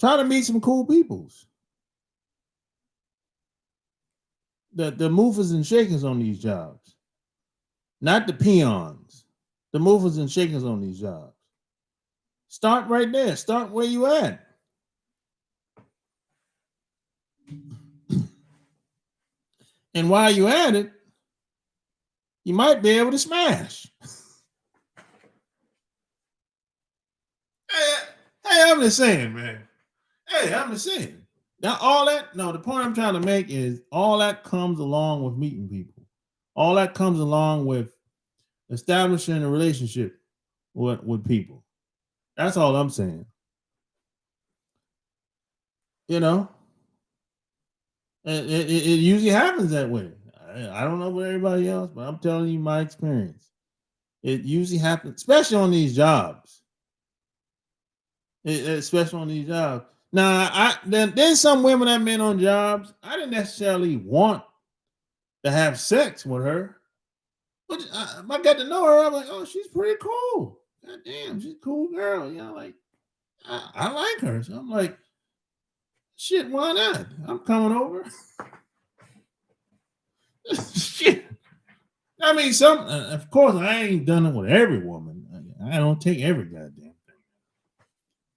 some cool peoples. The movers and shakers on these jobs, not the peons. The movers and shakers on these jobs. Start right there. Start where you at. And while you at it, you might be able to smash. Hey, I'm just saying, man. Hey, I'm just saying. Now, all that, no, the point I'm trying to make is all that comes along with meeting people. All that comes along with establishing a relationship with people. That's all I'm saying. You know, it usually happens that way. I don't know about everybody else, but I'm telling you my experience. It usually happens, especially on these jobs. Especially on these jobs. Now, there's some women I've met on jobs. I didn't necessarily want to have sex with her, but I got to know her. I'm like, oh, she's pretty cool. God damn, she's a cool girl. You know, like I like her. So I'm like, shit, why not? I'm coming over. Shit. I mean, of course, I ain't done it with every woman. I don't take every goddamn thing.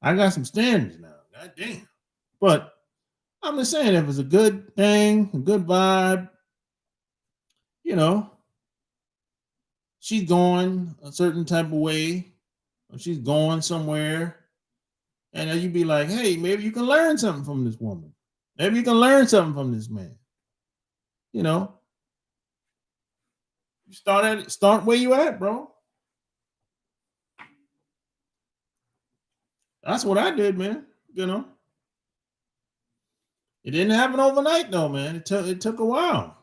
I got some standards now. God damn. But I'm just saying, if it's a good thing, a good vibe, you know, she's going a certain type of way, or she's going somewhere, and then you be like, hey, maybe you can learn something from this woman. Maybe you can learn something from this man. You know, you start where you at, bro. That's what I did, man. You know, it didn't happen overnight, though, man. It took a while.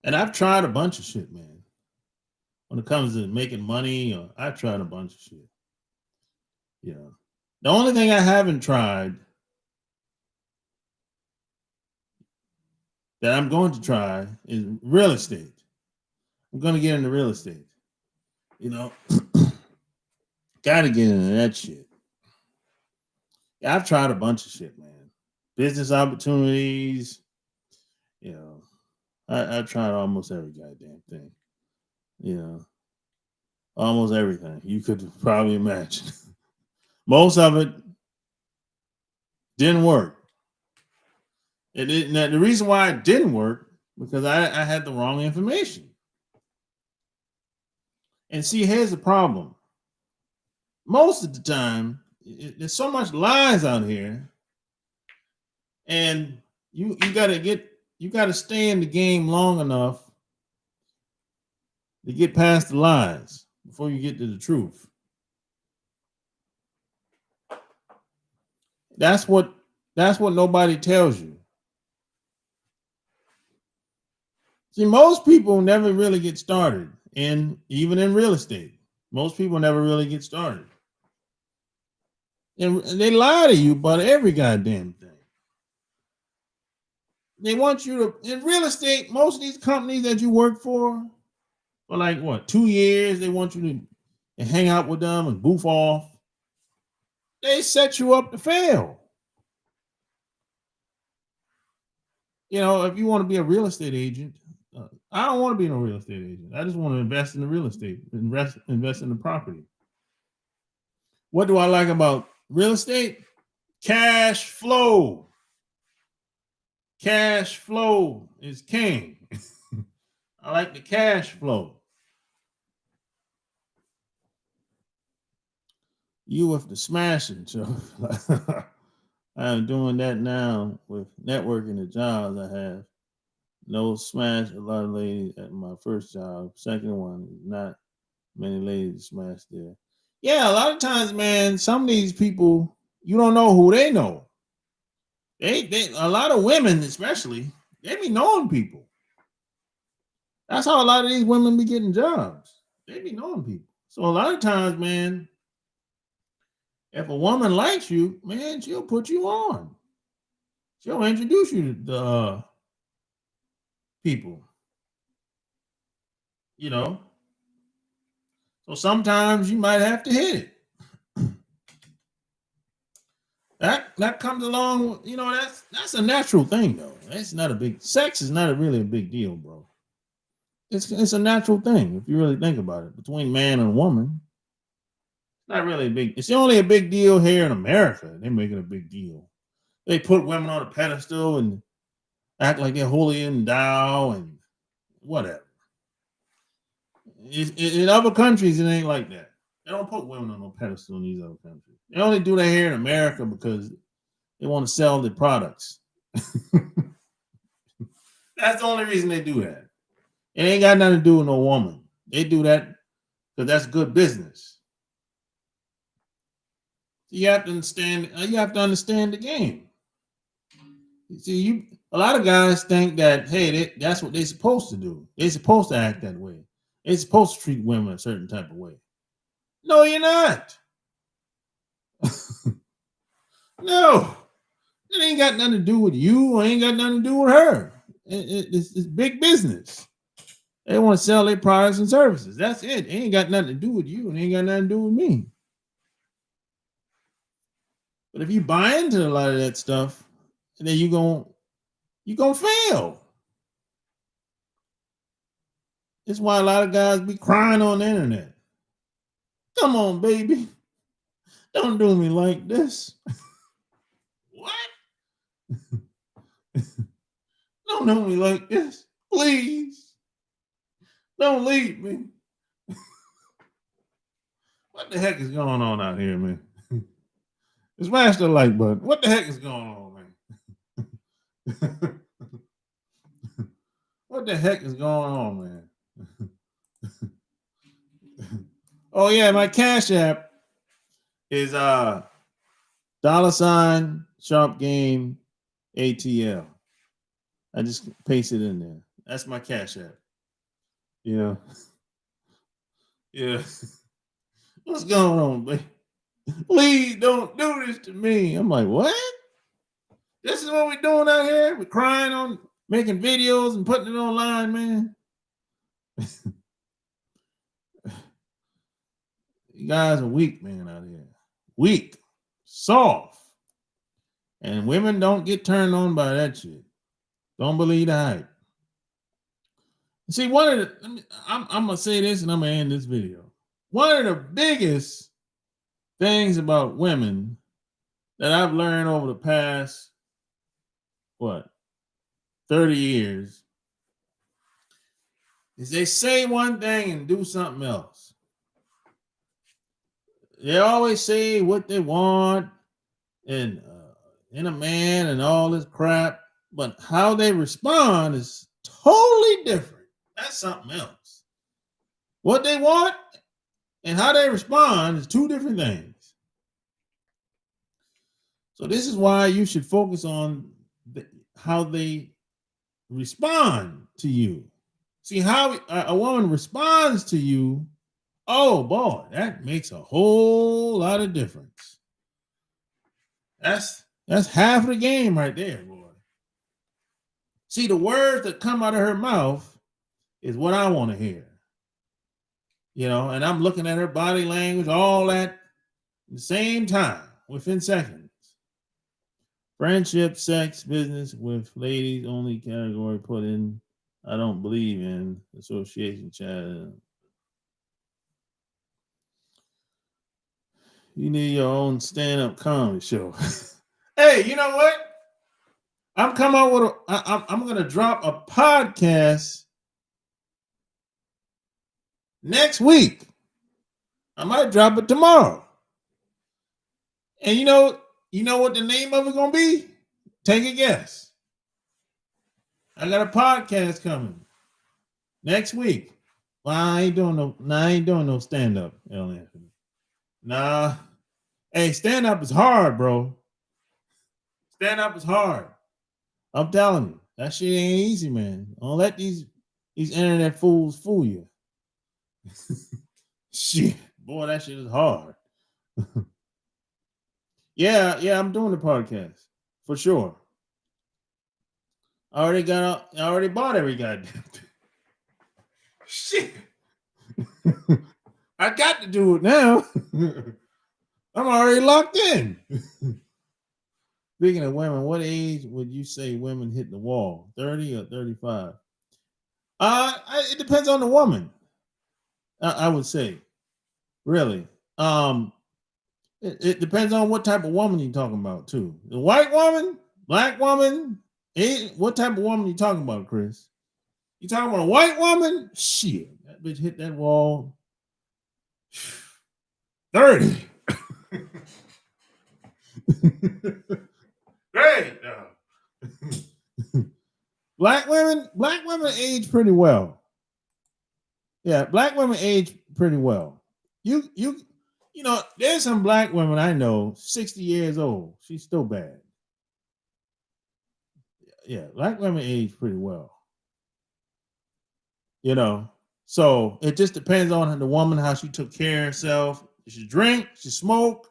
And I've tried a bunch of shit, man. When it comes to making money, I've tried a bunch of shit. You know, the only thing I haven't tried that I'm going to try is real estate. I'm going to get into real estate. You know, got to get into that shit. Yeah, I've tried a bunch of shit, man. Business opportunities. You know, I've tried almost every goddamn thing. You know, almost everything you could probably imagine. Most of it didn't work. It didn't. The reason why it didn't work because I had the wrong information. And see, here's the problem. Most of the time, there's so much lies out here, and you gotta stay in the game long enough to get past the lies before you get to the truth. That's what nobody tells you. See, most people never really get started, even in real estate. Most people never really get started. And they lie to you about every goddamn thing. They want you to in real estate. Most of these companies that you work for like what 2 years, they want you to hang out with them and goof off. They set you up to fail. You know, if you want to be a real estate agent, I don't want to be no real estate agent. I just want to invest in the real estate, invest in the property. What do I like about real estate? Cash flow. Cash flow is king. I like the cash flow. You with the smashing, so I'm doing that now with networking the jobs I have. No smash a lot of ladies at my first job. Second one, not many ladies smash there. Yeah, a lot of times, man, some of these people, you don't know who they know. They a lot of women, especially, they be knowing people. That's how a lot of these women be getting jobs. They be knowing people. So a lot of times, man, if a woman likes you, man, she'll put you on. She'll introduce you to the people. You know. So sometimes you might have to hit it. That comes along, you know, that's a natural thing though. That's not a big sex is not really a big deal, bro. It's a natural thing if you really think about it. Between man and woman, it's not really a big. It's only a big deal here in America. They make it a big deal. They put women on a pedestal and act like they're holier than thou and whatever. In other countries, it ain't like that. They don't put women on no pedestal in these other countries. They only do that here in America because they want to sell their products. That's the only reason they do that. It ain't got nothing to do with no woman. They do that because that's good business. You have to understand. You have to understand the game. See, a lot of guys think that that's what they're supposed to do. They're supposed to act that way. They're supposed to treat women a certain type of way. No, you're not. No, It ain't got nothing to do with you, or ain't got nothing to do with her. It's big business. They want to sell their products and services. That's it. It ain't got nothing to do with you, and ain't got nothing to do with me. But if you buy into a lot of that stuff, then you gonna fail. That's why a lot of guys be crying on the internet. Come on, baby. Don't do me like this. What? Don't do me like this. Please. Don't leave me. What the heck is going on out here, man? Smash the like button. What the heck is going on, man? What the heck is going on, man? Oh yeah, my Cash App is $ sharp game ATL. I just paste it in there. That's my Cash App. You know. Yeah. What's going on, babe? Please don't do this to me. I'm like, what? This is what we're doing out here? We're crying on making videos and putting it online, man. You guys are weak, man, out here. Weak, soft. And women don't get turned on by that shit. Don't believe the hype. See, I'm gonna say this and I'm gonna end this video. One of the biggest things about women that I've learned over the past 30 years is they say one thing and do something else. They always say what they want and in a man and all this crap, but how they respond is totally different. That's something else. What they want and how they respond is two different things. So this is why you should focus on how they respond to you. See how a woman responds to you. Oh boy, that makes a whole lot of difference. That's half of the game right there, boy. See, the words that come out of her mouth is what I want to hear. You know, and I'm looking at her body language, all that at the same time, within seconds. Friendship, sex, business with ladies only category put in. I don't believe in association chat. You need your own stand-up comedy show. Hey, you know what? I'm coming out with I'm gonna drop a podcast next week. I might drop it tomorrow. And you know what the name of it gonna be? Take a guess. I got a podcast coming next week. Well, I ain't doing no stand-up, L. Anthony. Nah. Hey, stand-up is hard, bro. Stand-up is hard. I'm telling you, that shit ain't easy, man. Don't let these internet fools fool you. Shit, boy, that shit is hard. Yeah, I'm doing the podcast for sure. I already bought every goddamn thing. Shit. I got to do it now. I'm already locked in. Speaking of women, what age would you say women hit the wall? 30 or 35? It depends on the woman. I would say, really. It depends on what type of woman you're talking about too. The white woman, black woman. What type of woman you talking about, Chris? You talking about a white woman? Shit, that bitch hit that wall. 30. Great. Black women age pretty well. Yeah, black women age pretty well. You know, there's some black women I know, 60 years old. She's still bad. Yeah, black women age pretty well. You know, so it just depends on the woman, how she took care of herself. She drink, she smoke,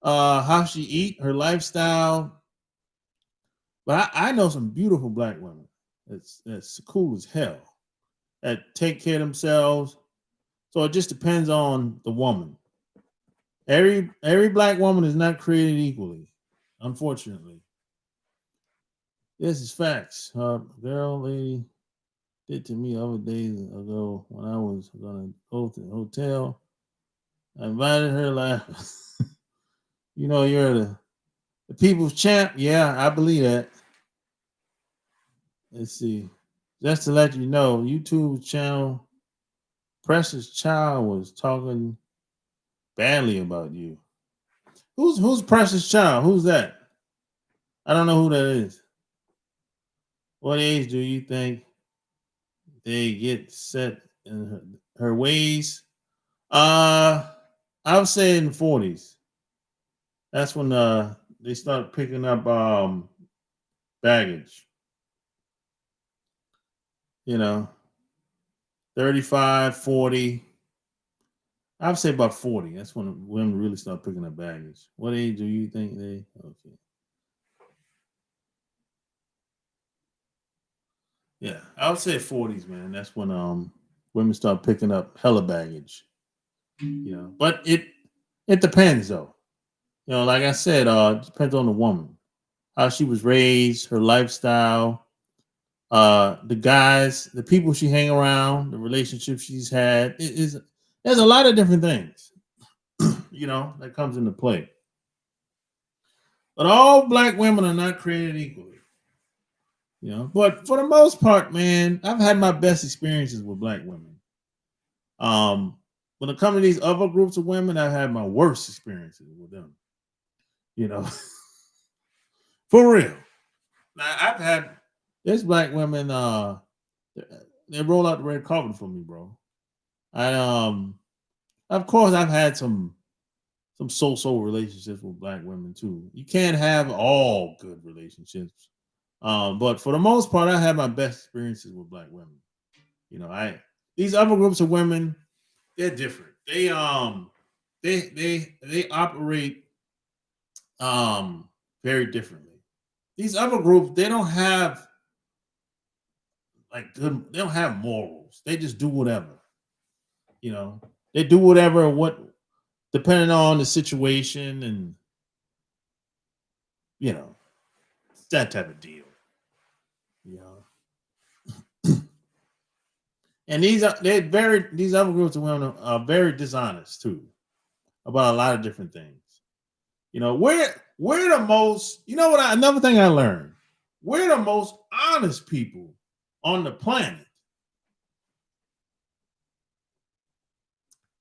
how she eat, her lifestyle. But I know some beautiful black women that's cool as hell that take care of themselves. So it just depends on the woman. Every black woman is not created equally, unfortunately. This is facts. Girl, lady did to me other days ago when I was gonna go to the hotel. I invited her like you know, you're the people's champ. Yeah, I believe that. Let's see. Just to let you know, YouTube channel Precious Child was talking badly about you. Who's Precious Child? Who's that? I don't know who that is. What age do you think they get set in her ways? Uh I would say in the 40s. That's when they start picking up baggage, you know, 35, 40. I would say about 40. That's when women really start picking up baggage. What age do you think they okay? Yeah, I would say 40s, man. That's when women start picking up hella baggage, you know. But it depends though. You know, like I said, it depends on the woman, how she was raised, her lifestyle, the guys, the people she hang around, the relationships she's had. It is there's a lot of different things, you know, that comes into play. But all black women are not created equally, you know. But for the most part, man, I've had my best experiences with black women. When it comes to these other groups of women, I've had my worst experiences with them. You know, for real. Now, I've had there's black women. They roll out the red carpet for me, bro. I of course, I've had some so-so relationships with black women too. You can't have all good relationships, but for the most part, I had my best experiences with black women. You know, I these other groups of women, they're different. They operate very differently. These other groups, they don't have like good. They don't have morals. They just do whatever. You know, they do whatever. What depending on the situation and you know that type of deal. You know, and these other groups of women are very dishonest too about a lot of different things. You know, we're the most. You know what? Another thing I learned: we're the most honest people on the planet.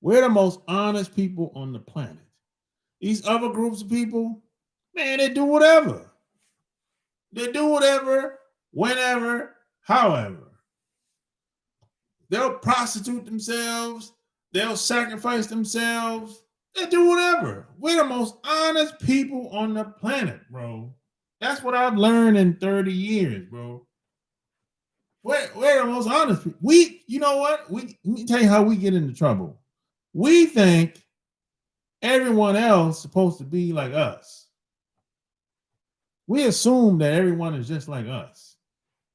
We're the most honest people on the planet. These other groups of people, man, they do whatever. They do whatever, whenever, however. They'll prostitute themselves. They'll sacrifice themselves. They do whatever. We're the most honest people on the planet, bro. That's what I've learned in 30 years, bro. We're the most honest people. You know what? Let me tell you how we get into trouble. We think everyone else is supposed to be like us. We assume that everyone is just like us.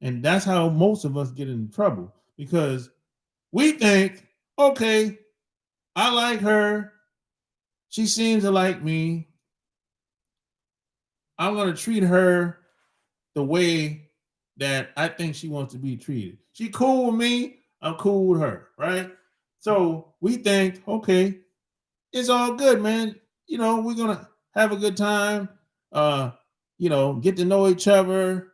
And that's how most of us get in trouble because we think, okay, I like her. She seems to like me. I'm going to treat her the way that I think she wants to be treated. She cool with me. I'm cool with her, right? So we think, okay, it's all good, man. You know, we're going to have a good time. Uh, you know, get to know each other.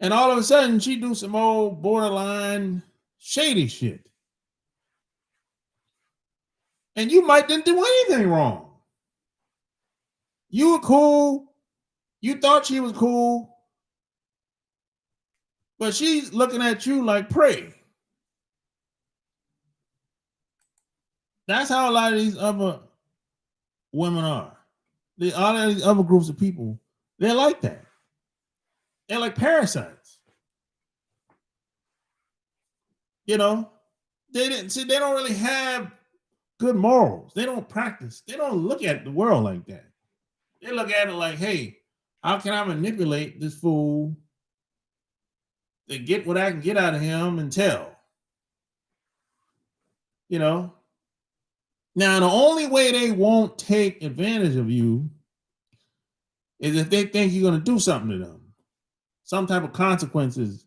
And all of a sudden, she do some old borderline shady shit. And you might didn't do anything wrong. You were cool. You thought she was cool, but she's looking at you like prey. That's how a lot of these other women are. All of these other groups of people, they're like that. They're like parasites. You know, they didn't see. They don't really have good morals. They don't practice. They don't look at the world like that. They look at it like, hey, How can I manipulate this fool to get what I can get out of him and tell? You know. Now the only way they won't take advantage of you is if they think you're going to do something to them, some type of consequences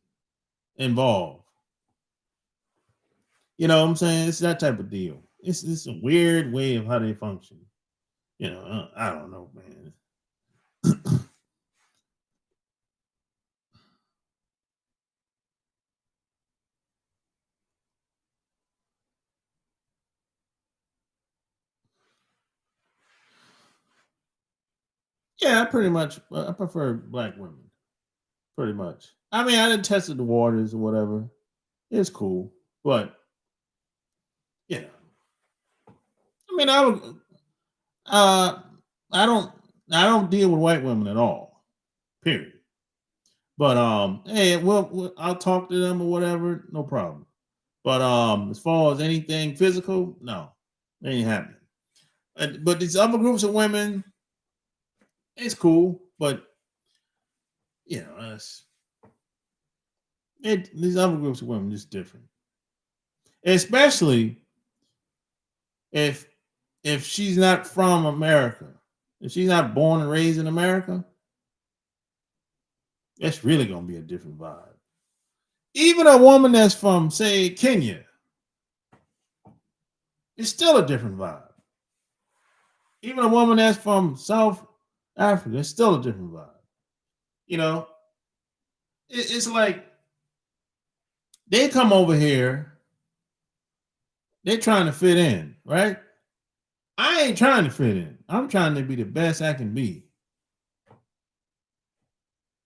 involved. You know what I'm saying? It's that type of deal. It's a weird way of how they function. You know, I don't know, man. Yeah, I pretty much I prefer black women. Pretty much. I mean, I didn't tested the waters or whatever. It's cool, but you know, I mean, I would. Uh, I don't. I don't deal with white women at all. Period. But hey, I'll talk to them or whatever, no problem. But as far as anything physical, no, it ain't happening. But these other groups of women, it's cool, but you know, these other groups of women is different. Especially if if she's not from America, if she's not born and raised in America, it's really gonna be a different vibe. Even a woman that's from, say, Kenya, it's still a different vibe. Even a woman that's from South Africa, it's still a different vibe. You know, it's like they come over here, they're trying to fit in, right? I ain't trying to fit in. I'm trying to be the best I can be.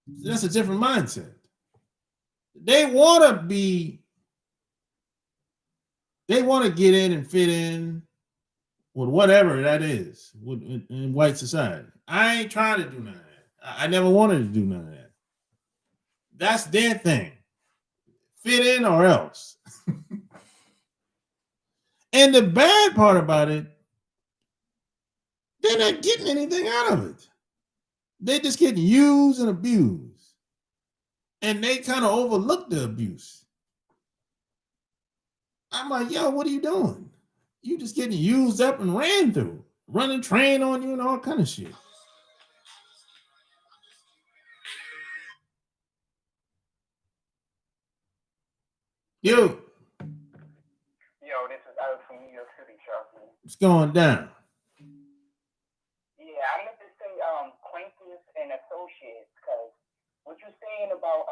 That's a different mindset. They want to be, they want to get in and fit in with whatever that is in white society. I ain't trying to do none of that. I never wanted to do none of that. That's their thing. Fit in or else. And the bad part about it, they're not getting anything out of it. They're just getting used and abused. And they kind of overlook the abuse. I'm like, yo, what are you doing? You just getting used up and ran through, running train on you and all kind of shit. Yo, Yo, this is Alex from New York City, Charlie. what's going down? Yeah, I meant to say acquaintance and associates, because what you're saying about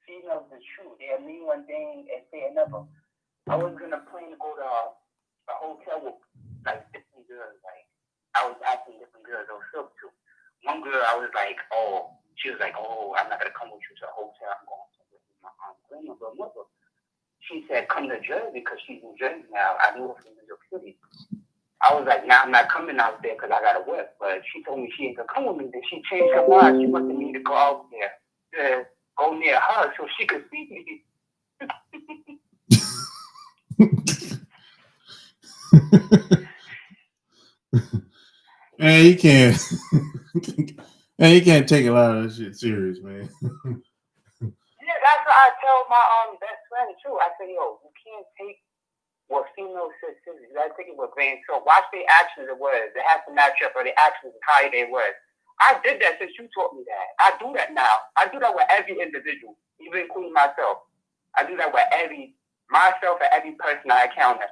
females is true. They'll mean one thing and say another. I was gonna plan to go to a hotel with like different girls. Like I was asking different girls those stuff too. One girl, I was like, oh, she was like, oh, I'm not gonna come with you to a hotel. I'm going somewhere with my grandmother. She said, come to Jersey because she's in Jersey now. I knew her from New York City. I was like, nah, I'm not coming out there because I got to work. But she told me she ain't going to come with me. Then she changed her mind. She wanted me to go out there, to go near her so she could see me. Man, you can't. Man, you can't take a lot of that shit serious, man. Yeah, that's what I tell my best friend too. I say, yo, you can't take what females say serious. You gotta take it with grain. So watch their actions and words. They have to match up, or their actions and how they words. I did that since you taught me that. I do that now. I do that with every individual, even including myself. I do that with myself and every person I encounter.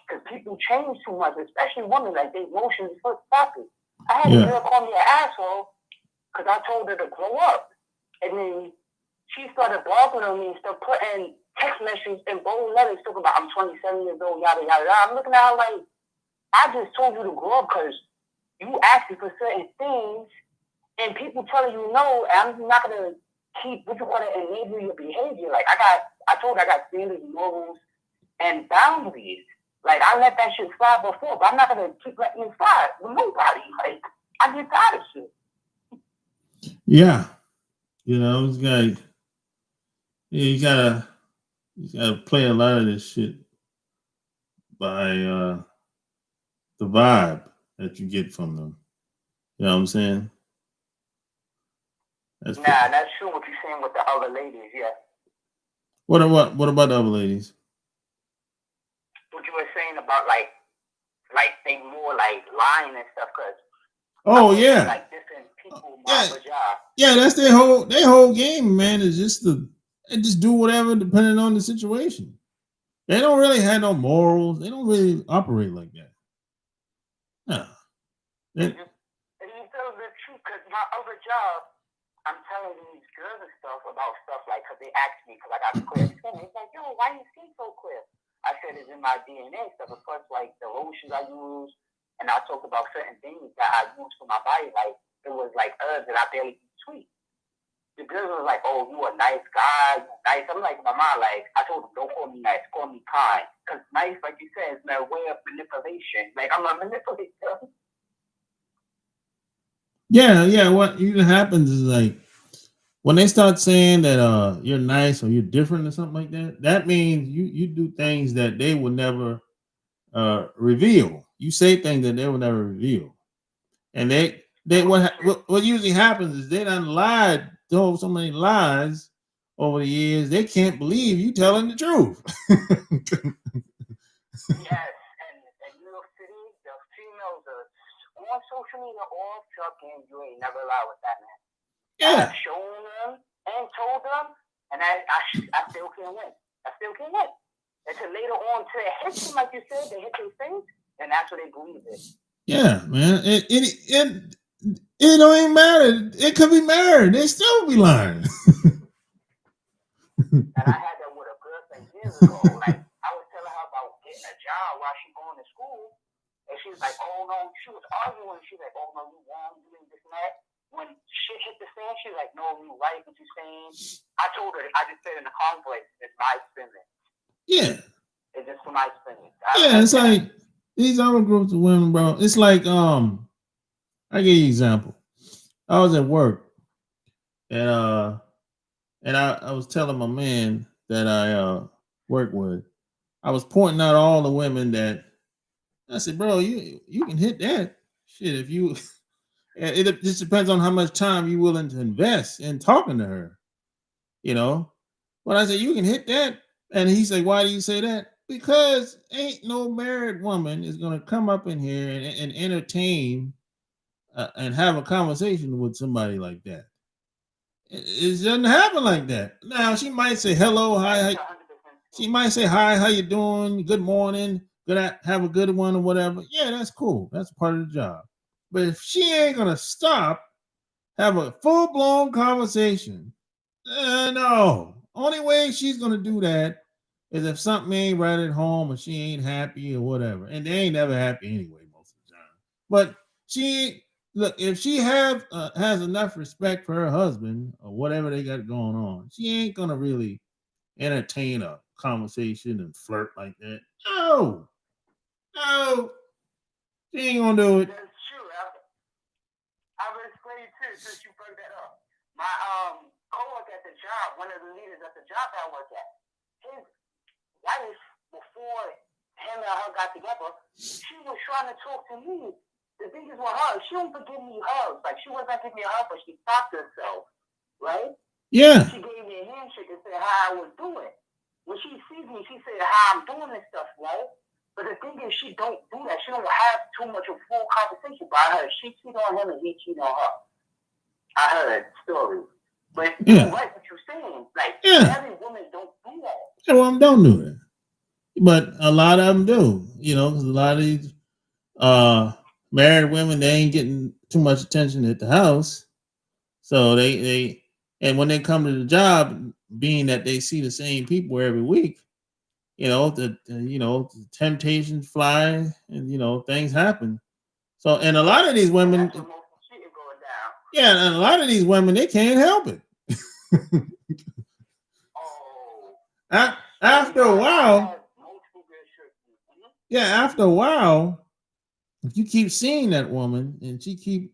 Because people change too much, especially women. Like, their emotions first stop it. I had a girl call me an asshole because I told her to grow up. And then she started blogging on me and started putting text messages in bold letters talking about I'm 27 years old, yada, yada, yada. I'm looking at her like, I just told you to grow up because you asking for certain things and people telling you no, and I'm not going to keep, enable your behavior. Like, I told her I got standards, morals, and boundaries. Like, I let that shit slide before, but I'm not going to keep letting it slide with nobody. Like, I get tired of shit. Yeah. You know, it's like, yeah, you gotta play a lot of this shit by the vibe that you get from them. You know what I'm saying? That's Nah, that's true what you're saying with the other ladies, yeah. what about the other ladies? What you were saying about like they more like lying and stuff, because I Oh work with yeah, like different people in my yeah, other job. yeah. That's their whole game, man. Is just they just do whatever depending on the situation. They don't really have no morals. They don't really operate like that. No. And They- you tell the truth, because my other job, I'm telling these girls and stuff about stuff like, because they asked me, because I got clear skin. It's like, yo, why you skin so clear? I said it's in my DNA stuff. Of course, like the lotions I use, and I talked about certain things that I use for my body. Like it was like herbs that I barely eat sweet. The girls was like, oh, you a nice guy, you nice. I'm like, my mom, like, I told them, don't call me nice, call me kind. Because nice, like you said, is my way of manipulation. Like, I'm a manipulator. yeah. What usually happens is like when they start saying that you're nice or you're different or something like that. That means you do things that they will never reveal. You say things that they will never reveal, and what usually happens is they done lied, told so many lies over the years. They can't believe you telling the truth. Yes, and in New York City, the females are on social media all trucking. You ain't never lie with that, man. I have Yeah, shown them and told them, and I still can't win. I still can't win. Until later on, to hit them, like you said, they hit their face, and that's what they believe in. yeah, man. It don't even matter. It could be married. They still be lying. And I had that with a girlfriend years ago. Like I was telling her about getting a job while she going to school, and she was like, "Oh no," she was arguing. She's like, "Oh no, you wrong, you doing this and that." When shit hit the fan, she's like, "No, you right, what you saying?" I told her, I just said in the conflict, it's my experience. Yeah, It's just for my experience. yeah. It's like these other groups of women, bro. It's like I give you an example. I was at work and I was telling my man that I work with. I was pointing out all the women that I said, bro, you can hit that shit if you. It just depends on how much time you're willing to invest in talking to her, you know. But I said you can hit that, and he's like, why do you say that? Because ain't no married woman is gonna come up in here and entertain and have a conversation with somebody like that. It doesn't happen like that. Now she might say hello, hi. She might say hi, how you doing? Good morning. Have a good one or whatever. Yeah, that's cool. That's part of the job. But if she ain't gonna stop, have a full blown conversation, no. Only way she's gonna do that is if something ain't right at home or she ain't happy or whatever. And they ain't never happy anyway most of the time. But she look if she has enough respect for her husband or whatever they got going on, she ain't gonna really entertain a conversation and flirt like that. No, no, she ain't gonna do it. That's true. I was explaining too since you brought that up. My coworker at the job, one of the leaders at the job that I work at, his wife, before him and her got together, she was trying to talk to me. The thing is with her, she don't forgive me hugs. Like she wasn't giving me a hug, but she stopped herself, right? Yeah, She gave me a handshake and said how I was doing. When she sees me, she said how I'm doing and stuff, right? But the thing is, she don't do that. She don't have too much of full conversation. But I heard she cheated on him and he cheated on her. I heard stories. But you're yeah, right what you're saying. Like yeah. married women don't do that. Yeah, well, don't do that. But a lot of them do, because a lot of these uh married women they ain't getting too much attention at the house. So they and when they come to the job, being that they see the same people every week, the temptations fly and things happen. So and a lot of these And women, that's when most of the shit is going down. yeah, and a lot of these women they can't help it. Oh, After a I while, have multiple good shirts. Mm-hmm. yeah, after a while, if you keep seeing that woman and she keep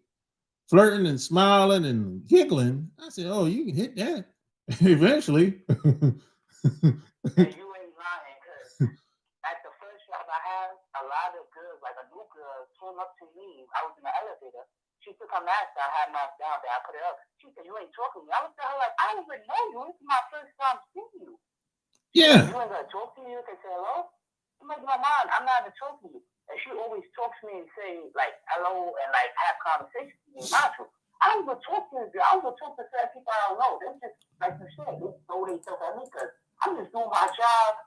flirting and smiling and giggling, I said, "Oh, you can hit that eventually." And you ain't lying, because at the first job I had, a lot of girls, like a new girl, came up to me. I was in the elevator. She took her mask, I had my down there, I put it up. She said, "You ain't talking to me." I was telling her like, "I don't even know you. This is my first time seeing you." Yeah. You ain't gonna talk to me? You can say hello? I'm like, my mom, I'm not even talking to you. And she always talks to me and say like hello and like have conversations with me. Not true. I don't even talk to you. I don't even talk to certain people I don't know. They just like you said, they throw themselves at me because I'm just doing my job,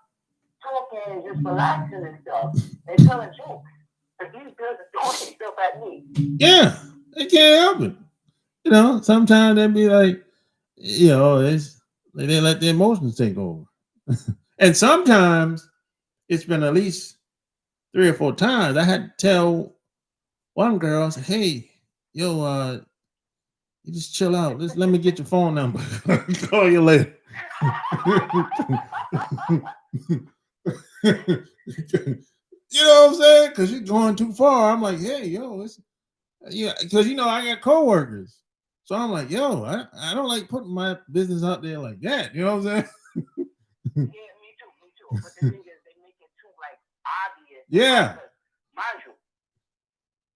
talking and just relaxing and stuff and telling jokes. But these girls are throwing themselves at me. Yeah. They can't help it. You know, sometimes they be like, you know, they let the emotions take over. And sometimes it's been at least 3 or 4 times I had to tell one girl, I said, "Hey, yo, you just chill out. Let me get your phone number. Call you later." You know what I'm saying? Because you're going too far. I'm like, "Hey, yo, it's yeah," because you know I got coworkers, so I'm like, "Yo, I don't like putting my business out there like that." You know what I'm saying? Yeah, me too, me too. But the thing is, they make it too like obvious. Yeah. Mind you,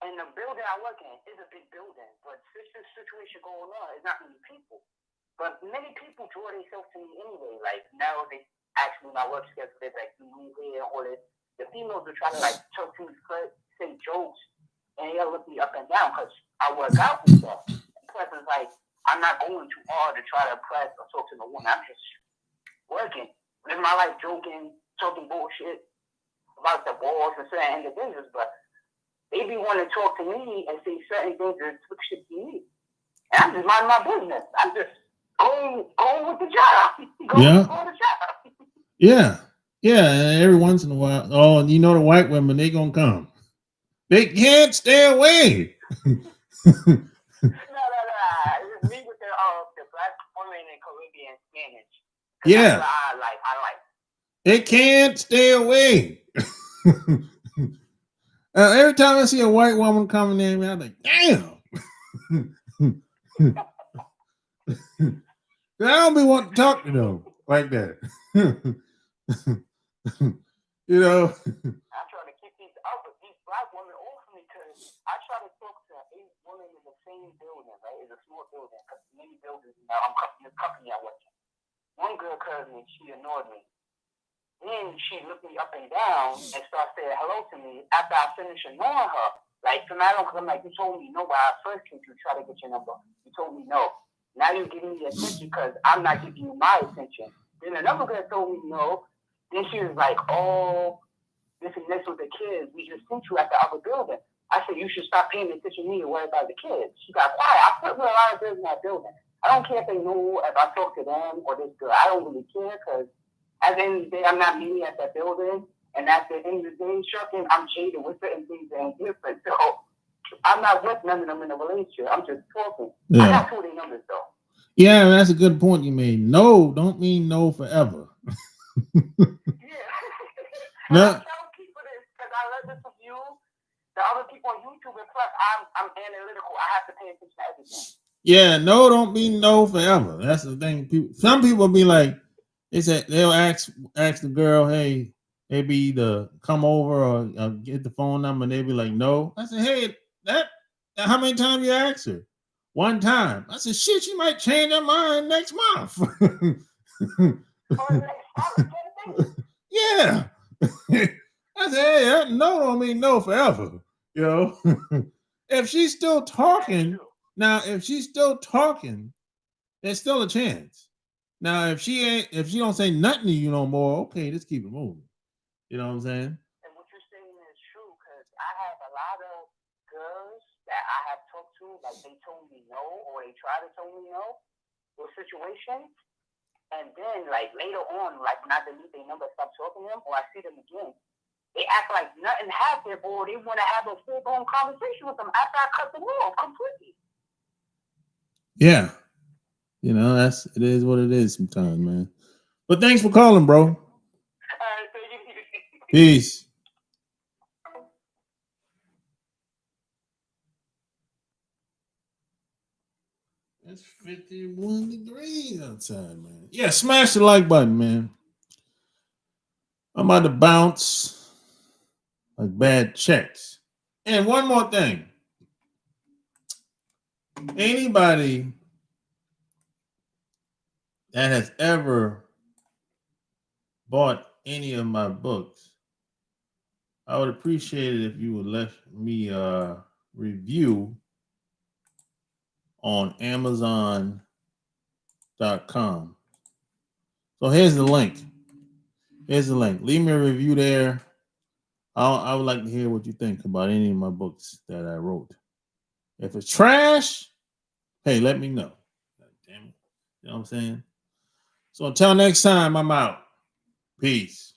and the building I work in is a big building, but this situation going on, it's not many people. But many people draw themselves to me anyway. Like now they ask me my work schedule, they're like, "You move here," all this. The females will try to like talk to me, say jokes, and they'll look me up and down because I work out and stuff. Plus, it's like I'm not going too hard to try to impress or talk to the woman. I'm just working, living my life, joking, talking bullshit about the balls and certain individuals, but they be wanting to talk to me and say certain things that took shit to me. And I'm just minding my business. I'm just going with the job. Going for the job. Yeah. Yeah. And every once in a while, oh, you know the white women, they gonna come. They can't stay away. No. It's just me with the black woman and Caribbean Spanish. Yeah. That's what I like. They can't stay away. Every time I see a white woman coming in, I'm like, damn. I don't be wanting to talk to them like that. You know. I'm trying to keep these black women off me because I try to talk to 8 women in the same building, right? It's a small building because many buildings now. I'm the company I work in. One girl called me, she annoyed me. Then she looked me up and down and started saying hello to me after I finished annoying her. Like, from now on, because I'm like, you told me no when I first came to try to get your number. You told me no. Now you're giving me attention because I'm not giving you my attention. Then another girl told me no. Then she was like, "Oh, this and this with the kids. We just sent you at the other building." I said, "You should stop paying attention to me and worry about the kids." She got quiet. I put with a lot of girls in that building. I don't care if they know if I talk to them or this girl. I don't really care because at the end of the day, I'm not meeting at that building. And at the end of the day, shocking, I'm jaded with certain things that ain't different. So I'm not with none of them in a relationship. I'm just talking. Yeah. I got 2 of their numbers though. Yeah, that's a good point you made. No, don't mean no forever. Yeah. No. I tell people this because I learned this from you, the other people on YouTube, and plus I'm analytical. I have to pay attention to everything. Yeah, no don't mean no forever. That's the thing. Some people be like, they'll ask the girl, "Hey, maybe either come over or get the phone number," and they be like, "No." I said, "Hey, how many times you asked her?" "1 time." I said, "Shit, she might change her mind next month." Yeah. I said, "Hey, no don't mean no forever." You know, if she's still talking, there's still a chance. Now, if she don't say nothing to you no more, okay, let's keep it moving. You know what I'm saying? And what you're saying is true because I have a lot of girls that I have talked to, like they told me no or they try to tell me no with situations. And then, like later on, like when I delete their number, stop talking to them, or I see them again, they act like nothing happened, or they want to have a full-blown conversation with them after I cut them off completely. Yeah, you know it is what it is sometimes, man. But thanks for calling, bro. All right, so peace. It's 51 degrees outside, man. Yeah, smash the like button, man. I'm about to bounce like bad checks. And one more thing. Anybody that has ever bought any of my books, I would appreciate it if you would let me review on Amazon.com. So here's the link. Here's the link. Leave me a review there. I would like to hear what you think about any of my books that I wrote. If it's trash, hey, let me know. God damn it. You know what I'm saying? So until next time, I'm out. Peace.